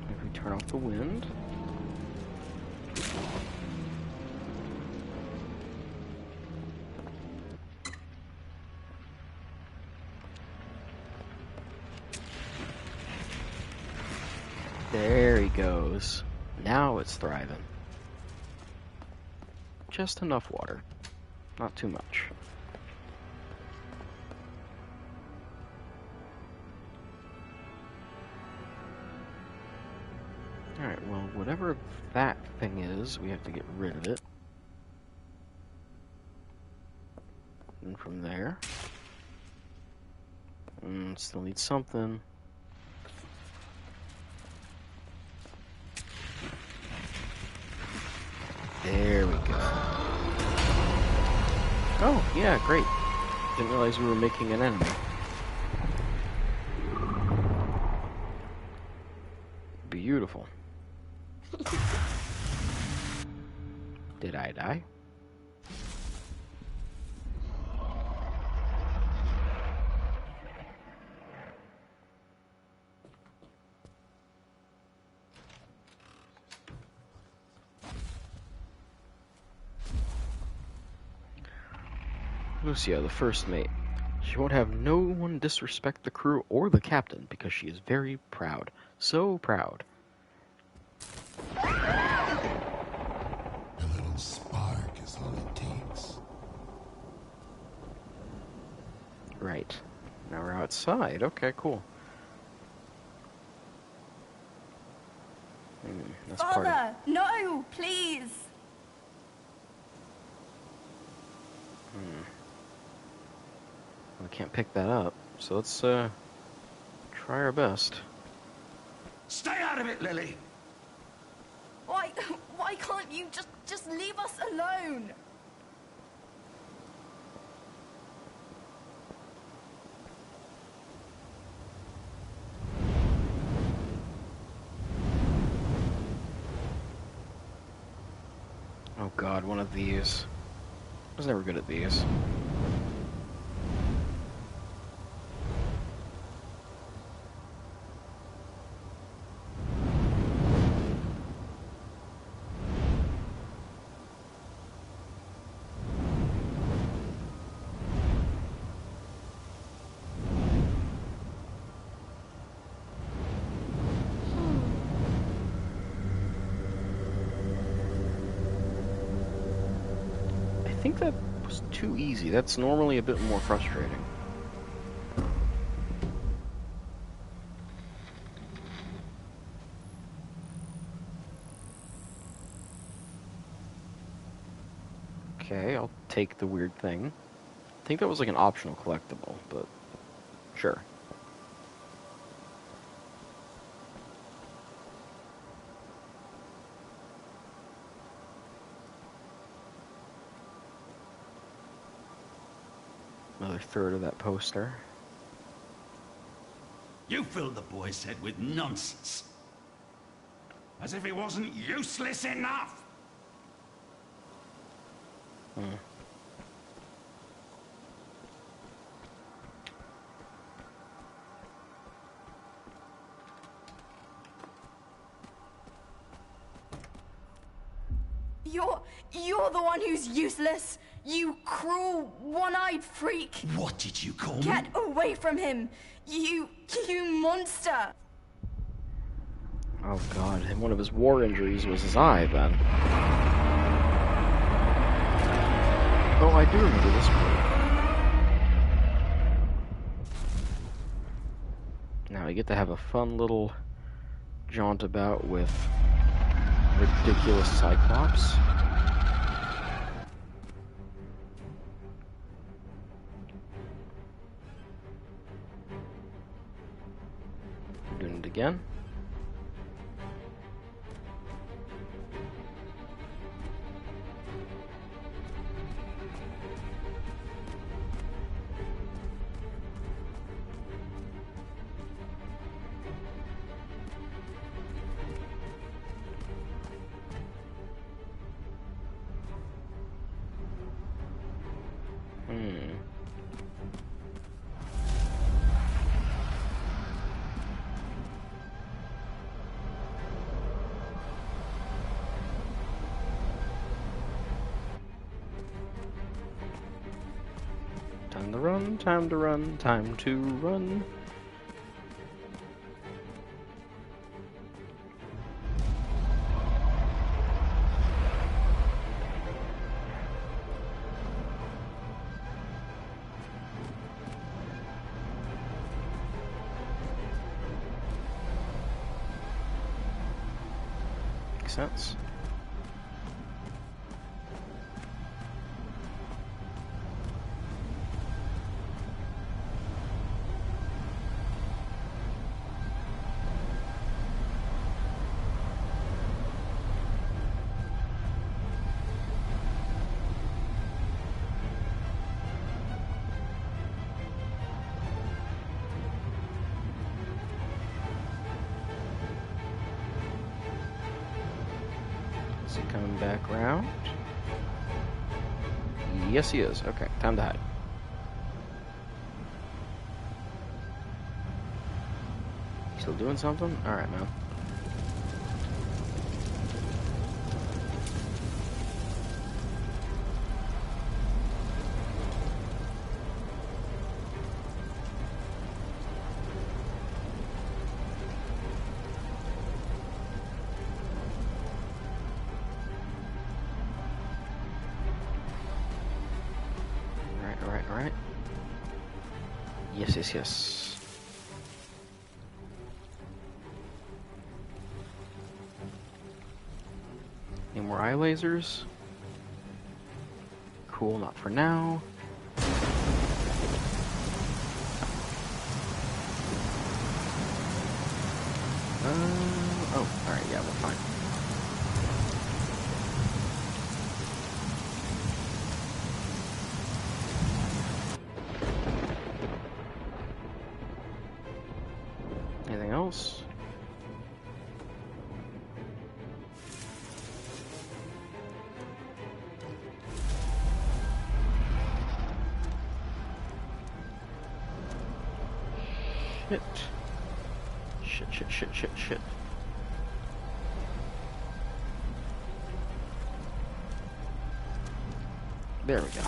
If we turn off the wind. There he goes. Now it's thriving. Just enough water. Not too much. Alright, well, whatever that thing is, we have to get rid of it. And from there... still need something. There we go. Oh, yeah, great. Didn't realize we were making an enemy. Beautiful. Did I die? Lucia, the first mate. She won't have no one disrespect the crew or the captain because she is very proud. So proud. A little spark is all it takes. Right. Now we're outside. Okay, cool. That's part of... Father, no, please. We can't pick that up, so let's try our best. Stay out of it, Lily! Why can't you just leave us alone? Oh god, one of these. I was never good at these. I think that was too easy. That's normally a bit more frustrating. Okay, I'll take the weird thing. I think that was like an optional collectible, but sure. Another third of that poster. You filled the boy's head with nonsense. As if he wasn't useless enough! You're the one who's useless! You cruel, one-eyed freak! What did you call me? Get away from him! You monster! Oh god, and one of his war injuries was his eye, then. Oh, I do remember this one. Now I get to have a fun little jaunt about with ridiculous Cyclops. Doing it again. Time to run, time to run, time to run. Makes sense. Is he coming back around? Yes, he is. Okay, time to hide. Still doing something? Alright, man. Alright. Yes. Any more eye lasers? Cool, not for now. Oh, alright, yeah, we're fine. Anything else? Shit. There we go.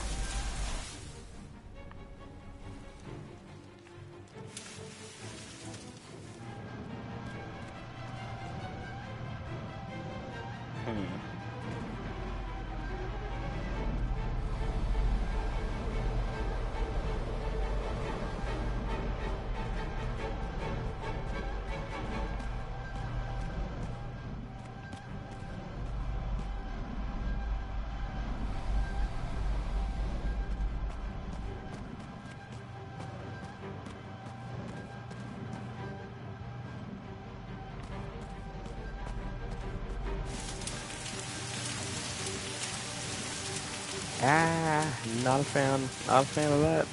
Not a fan. Not a fan of that.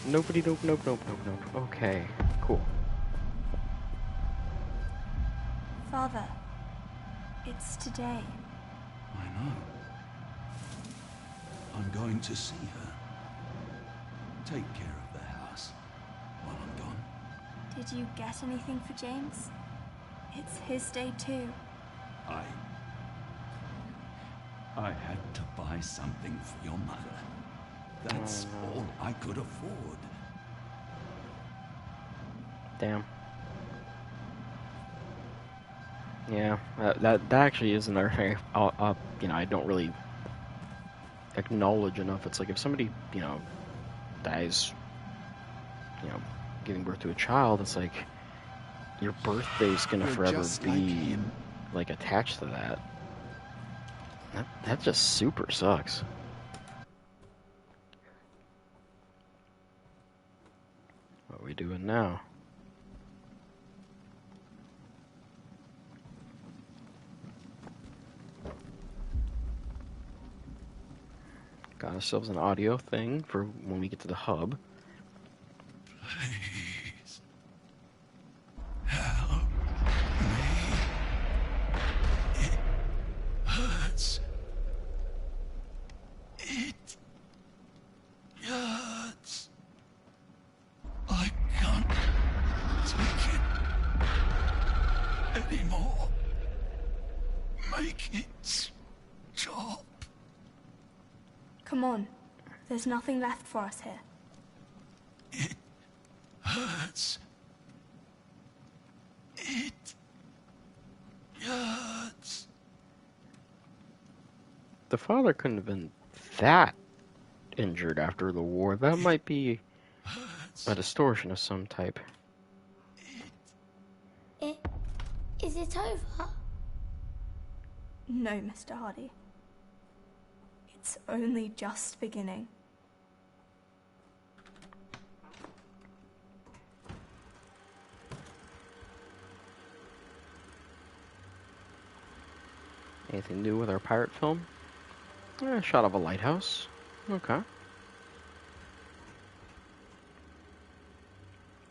Nobody, nope, nope, nope, nope, nope. Okay, cool. Father, it's today. I know. I'm going to see her. Take care of the house while I'm gone. Did you get anything for James? It's his day too. I had to buy something for your mother. That's all I could afford. Damn. Yeah, that actually is another thing. I don't really acknowledge enough. It's like if somebody, dies, giving birth to a child, it's like your birthday's gonna forever be like attached to that. That just super sucks. What are we doing now? Got ourselves an audio thing for when we get to the hub. Please. Help me. It hurts. It hurts. I can't take it anymore. Make it stop. Come on. There's nothing left for us here. It hurts. It hurts. The father couldn't have been that injured after the war. That might be a distortion of some type. Is it over? No, Mr. Hardy. It's only just beginning. Anything new with our pirate film? Shot of a lighthouse. Okay.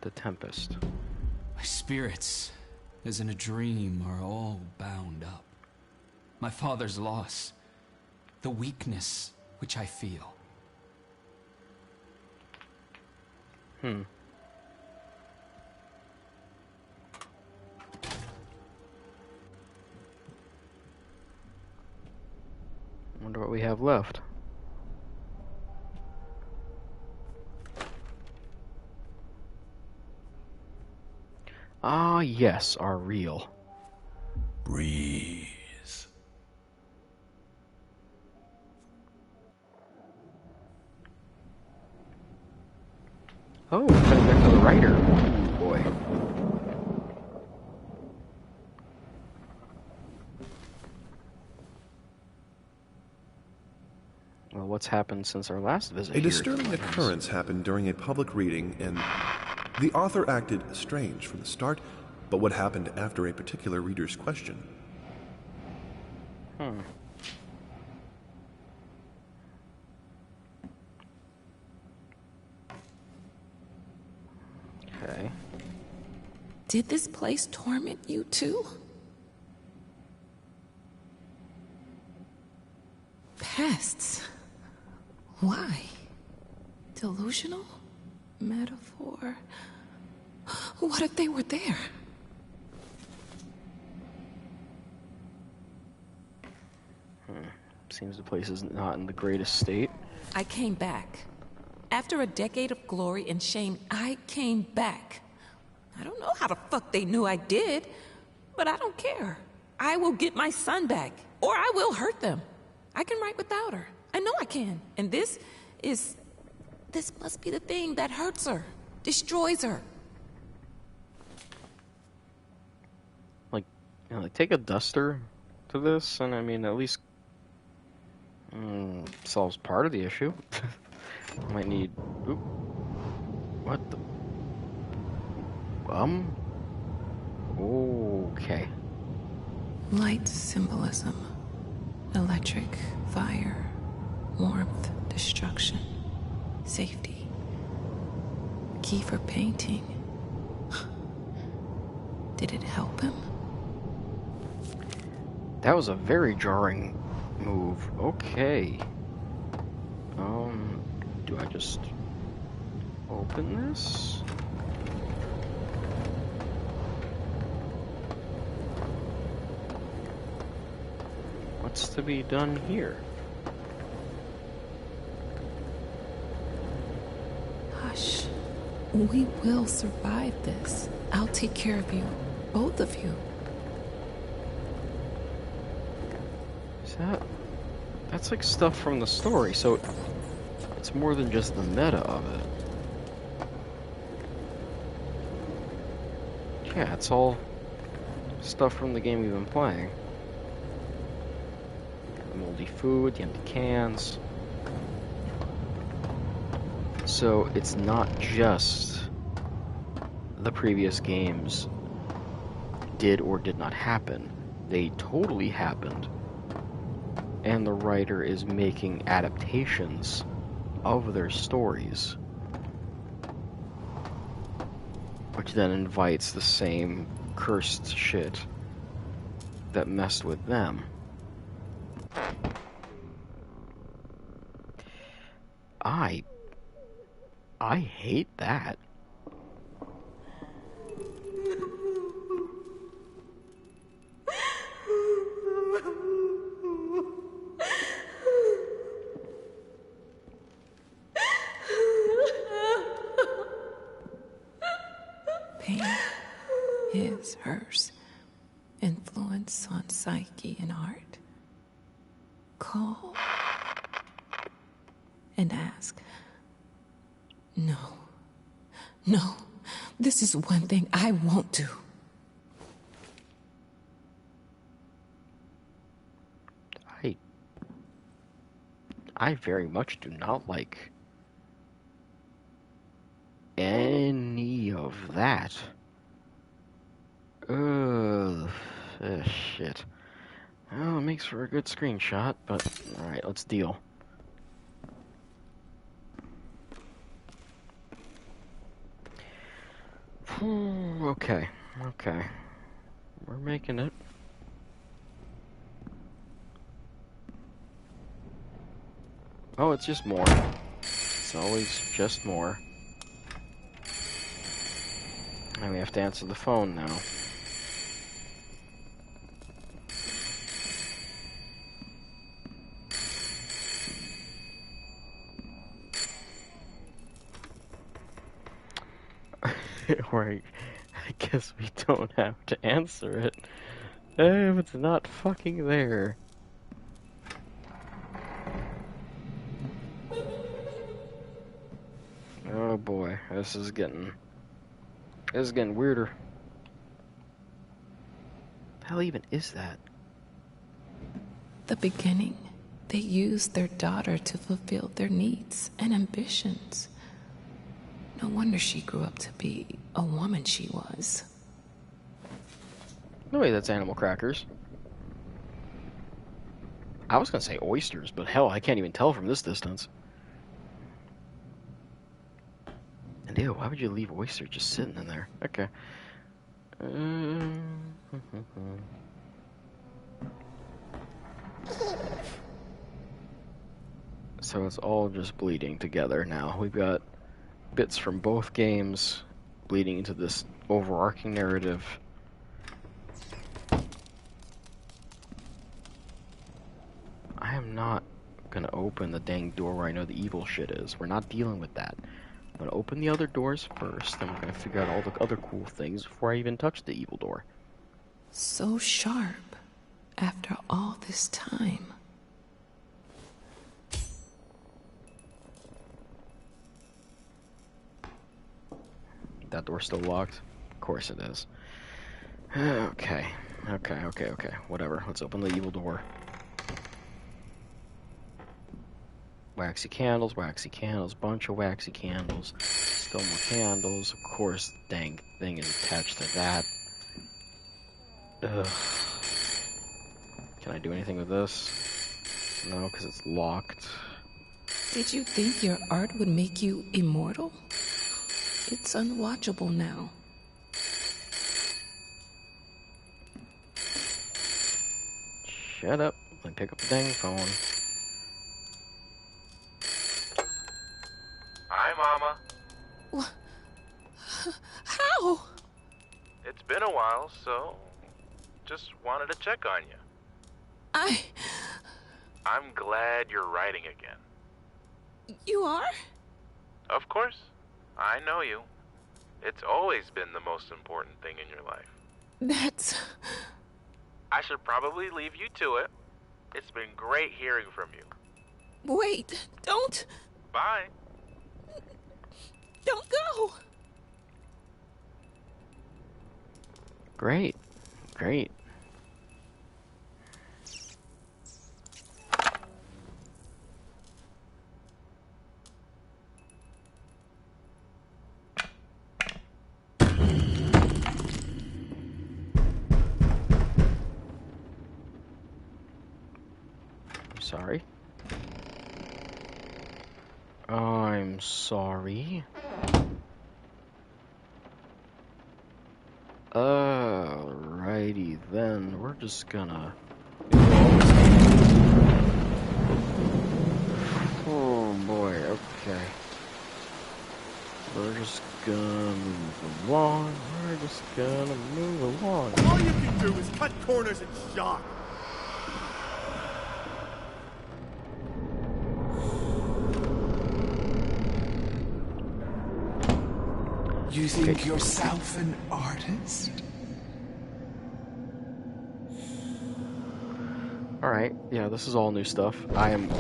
The Tempest. My spirits, as in a dream, are all bound up. My father's loss, the weakness which I feel. Wonder what we have left. Ah, yes, our reel. Breathe. Oh, cutting back to the writer. Ooh, boy. Well, what's happened since our last visit? A disturbing occurrence happened during a public reading, and the author acted strange from the start, but what happened after a particular reader's question? Okay. Did this place torment you too? Pests. Why? Delusional? Metaphor? What if they were there? Seems the place is not in the greatest state. I came back. After a decade of glory and shame, I came back. I don't know how the fuck they knew I did, but I don't care. I will get my son back, or I will hurt them. I can write without her. I know I can. And this must be the thing that hurts her, destroys her. Like take a duster to this, and I mean, at least solves part of the issue. Might need. Oop. What the? Okay. Light symbolism. Electric, fire, Warmth, destruction, safety. Key for painting. Did it help him? That was a very jarring move. Okay. Do I just open this? What's to be done here? Hush. We will survive this. I'll take care of you. Both of you. Is that... That's like stuff from the story, so it's more than just the meta of it. Yeah, it's all stuff from the game we've been playing. The moldy food, the empty cans. So it's not just the previous games did or did not happen. They totally happened. And the writer is making adaptations of their stories, which then invites the same cursed shit that messed with them. I hate that. Pain, his, hers, influence on psyche and art. Call and ask. No, this is one thing I won't do. I very much do not like any of that. Shit. Well, it makes for a good screenshot, but alright, let's deal. Okay. We're making it. Oh, it's just more. It's always just more. And we have to answer the phone now. Or I guess we don't have to answer it if it's not fucking there. Oh boy, this is getting weirder. The hell even is that? The beginning, they used their daughter to fulfill their needs and ambitions. No wonder she grew up to be a woman she was. No way, that's animal crackers. I was gonna say oysters, but hell, I can't even tell from this distance. And ew, why would you leave oyster just sitting in there? Okay. So it's all just bleeding together now. We've got bits from both games bleeding into this overarching narrative. I am not gonna open the dang door where I know the evil shit is. We're not dealing with that. I'm gonna open the other doors first, then we're gonna figure out all the other cool things before I even touch the evil door. So sharp after all this time. That door's still locked? Of course it is. Okay. Whatever. Let's open the evil door. Waxy candles, bunch of waxy candles. Still more candles. Of course, the dang thing is attached to that. Ugh. Can I do anything with this? No, because it's locked. Did you think your art would make you immortal? It's unwatchable now. Shut up and pick up the dang phone. Hi, Mama. How? It's been a while, so just wanted to check on you. I'm glad you're writing again. You are? Of course. I know you. It's always been the most important thing in your life. That's... I should probably leave you to it. It's been great hearing from you. Wait, don't... Bye. Don't go! Great. Great. Sorry. I'm sorry. Alrighty then, we're just gonna... Oh boy, okay. We're just gonna move along, All you can do is cut corners and shock. You think yourself an artist? Alright, yeah, this is all new stuff. I am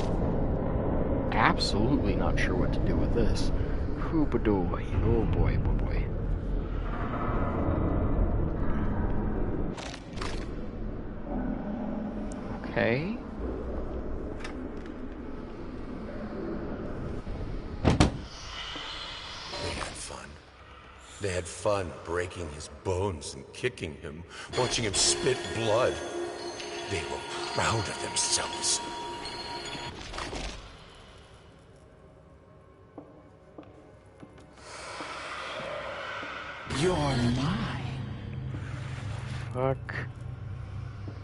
absolutely not sure what to do with this. Hoopadoy. Oh boy, boy, boy. Okay. They had fun breaking his bones and kicking him, watching him spit blood. They were proud of themselves. You're mine. Fuck.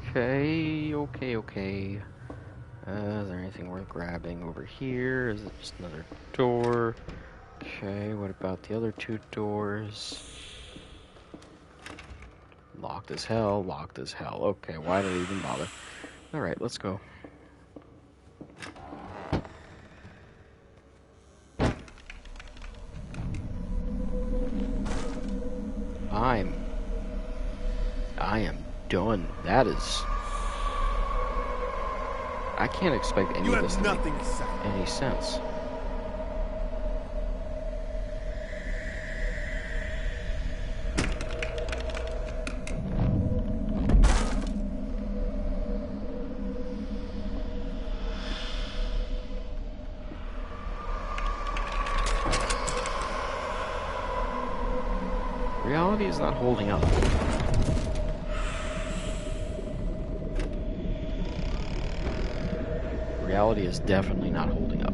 Okay. Is there anything worth grabbing over here? Is it just another door? Okay, what about the other two doors? Locked as hell. Okay, why did I even bother? Alright, let's go. I am done. That is... I can't expect any of this to make any sense. Reality is not holding up. Reality is definitely not holding up.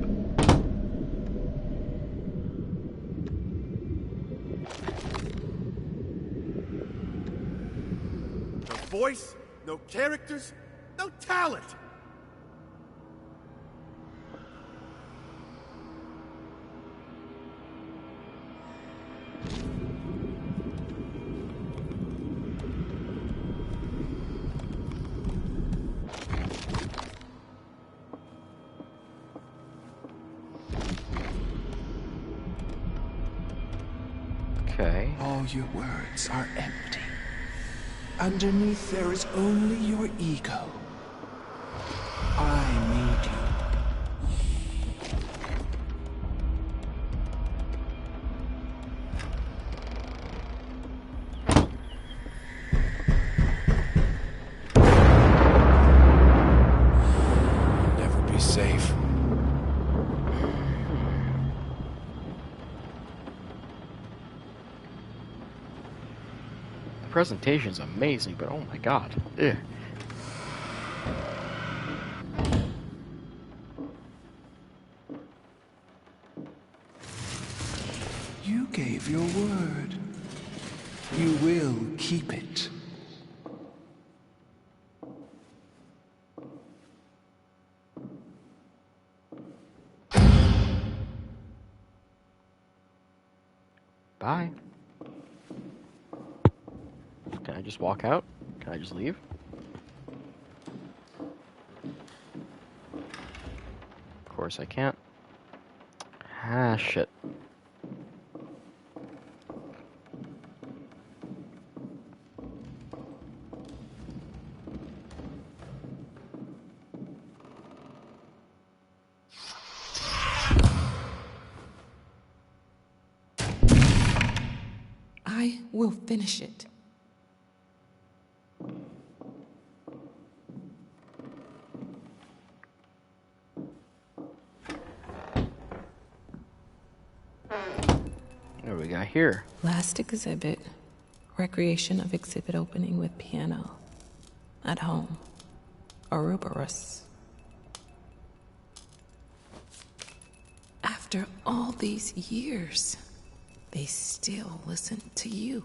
No voice, no characters, no talent. Okay. All your words are empty. Underneath there is only your ego. I made you. Never be safe. The presentation's amazing, but oh my god. Ugh. keep your word. You will keep it. Bye. Can I just walk out? Can I just leave? Of course I can't. Ah, shit. I will finish it. What do we got here? Last exhibit. Recreation of exhibit opening with piano. At home. Ouroboros. After all these years, they still listen to you.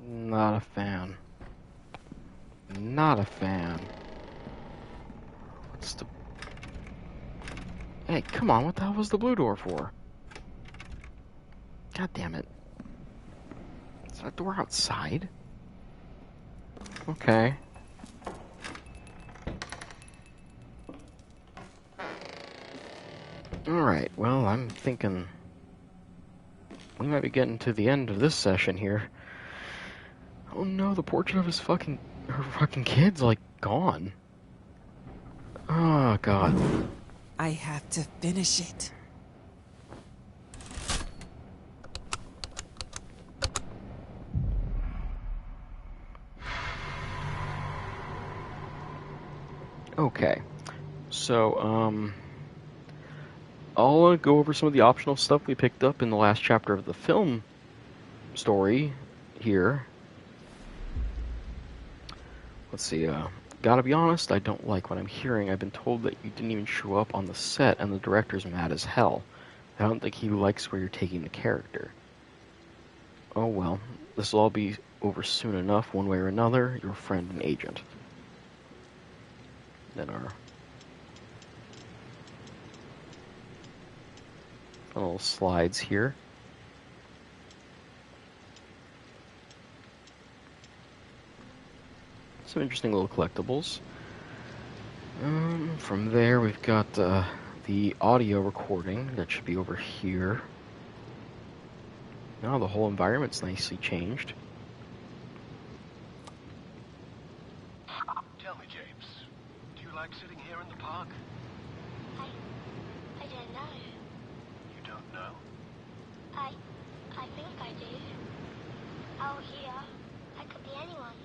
Not a fan. Not a fan. What's the... Hey, come on, what the hell was the blue door for? God damn it. Is that door outside? Okay. Alright, well, I'm thinking we might be getting to the end of this session here. Oh no, the portrait of her fucking kid's like gone. Oh god. I have to finish it. Okay. So, I'll go over some of the optional stuff we picked up in the last chapter of the film story here. Let's see, gotta be honest, I don't like what I'm hearing. I've been told that you didn't even show up on the set and the director's mad as hell. I don't think he likes where you're taking the character. Oh well, this'll all be over soon enough, one way or another, your friend and agent. Then our little slides here. Some interesting little collectibles. From there, we've got the audio recording that should be over here. Now the whole environment's nicely changed. Tell me, James, do you like sitting here in the park? I don't know. You don't know? I think I do. Out here, I could be anyone.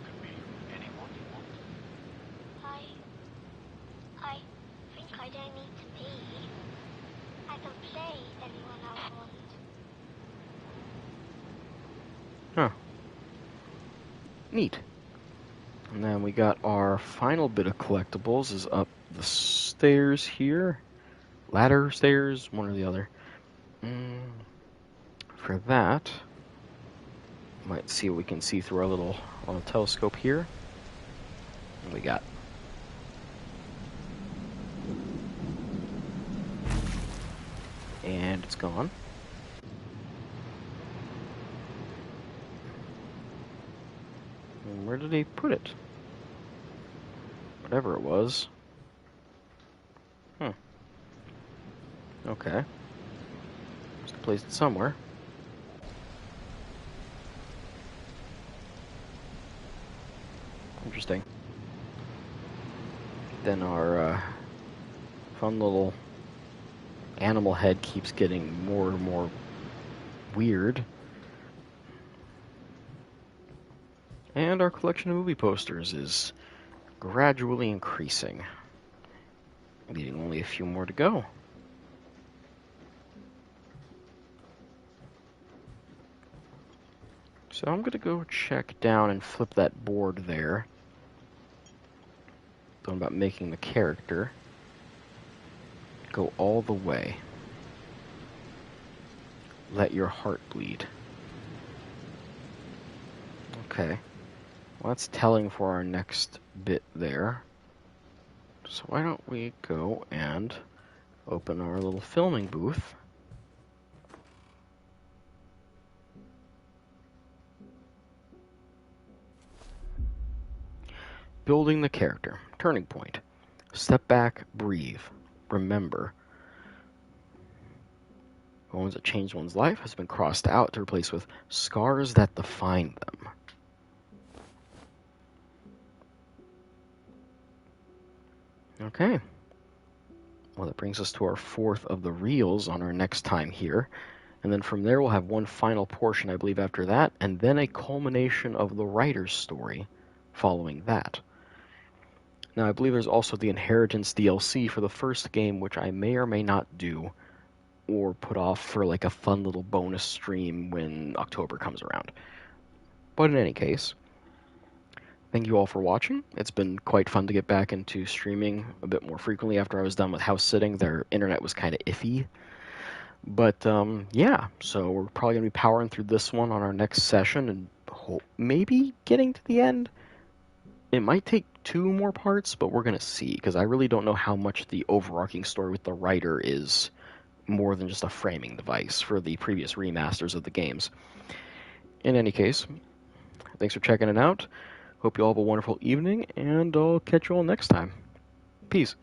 Could be anyone you want. I think I don't need to be. I can play anyone I want. Huh. Neat. And then we got our final bit of collectibles is up the stairs here. Ladder, stairs, one or the other. For that, might see what we can see through our little telescope here. What we got? And it's gone. And where did he put it? Whatever it was. Okay. Just placed it somewhere. Interesting. Then our fun little animal head keeps getting more and more weird. And our collection of movie posters is gradually increasing. Leaving only a few more to go. So I'm going to go check down and flip that board there. Talking about making the character go all the way. Let your heart bleed. Okay. Well, that's telling for our next bit there. So why don't we go and open our little filming booth. Building the character. Turning point. Step back, breathe. Remember. Moments that changed one's life has been crossed out to replace with scars that define them. Okay. Well, that brings us to our fourth of the reels on our next time here. And then from there we'll have one final portion, I believe, after that, and then a culmination of the writer's story following that. Now, I believe there's also the Inheritance DLC for the first game, which I may or may not do, or put off for like a fun little bonus stream when October comes around. But in any case, thank you all for watching. It's been quite fun to get back into streaming a bit more frequently after I was done with house sitting. Their internet was kind of iffy. But yeah, so we're probably going to be powering through this one on our next session and maybe getting to the end. It might take 2 more parts, but we're going to see, because I really don't know how much the overarching story with the writer is more than just a framing device for the previous remasters of the games. In any case, thanks for checking it out. Hope you all have a wonderful evening, and I'll catch you all next time. Peace.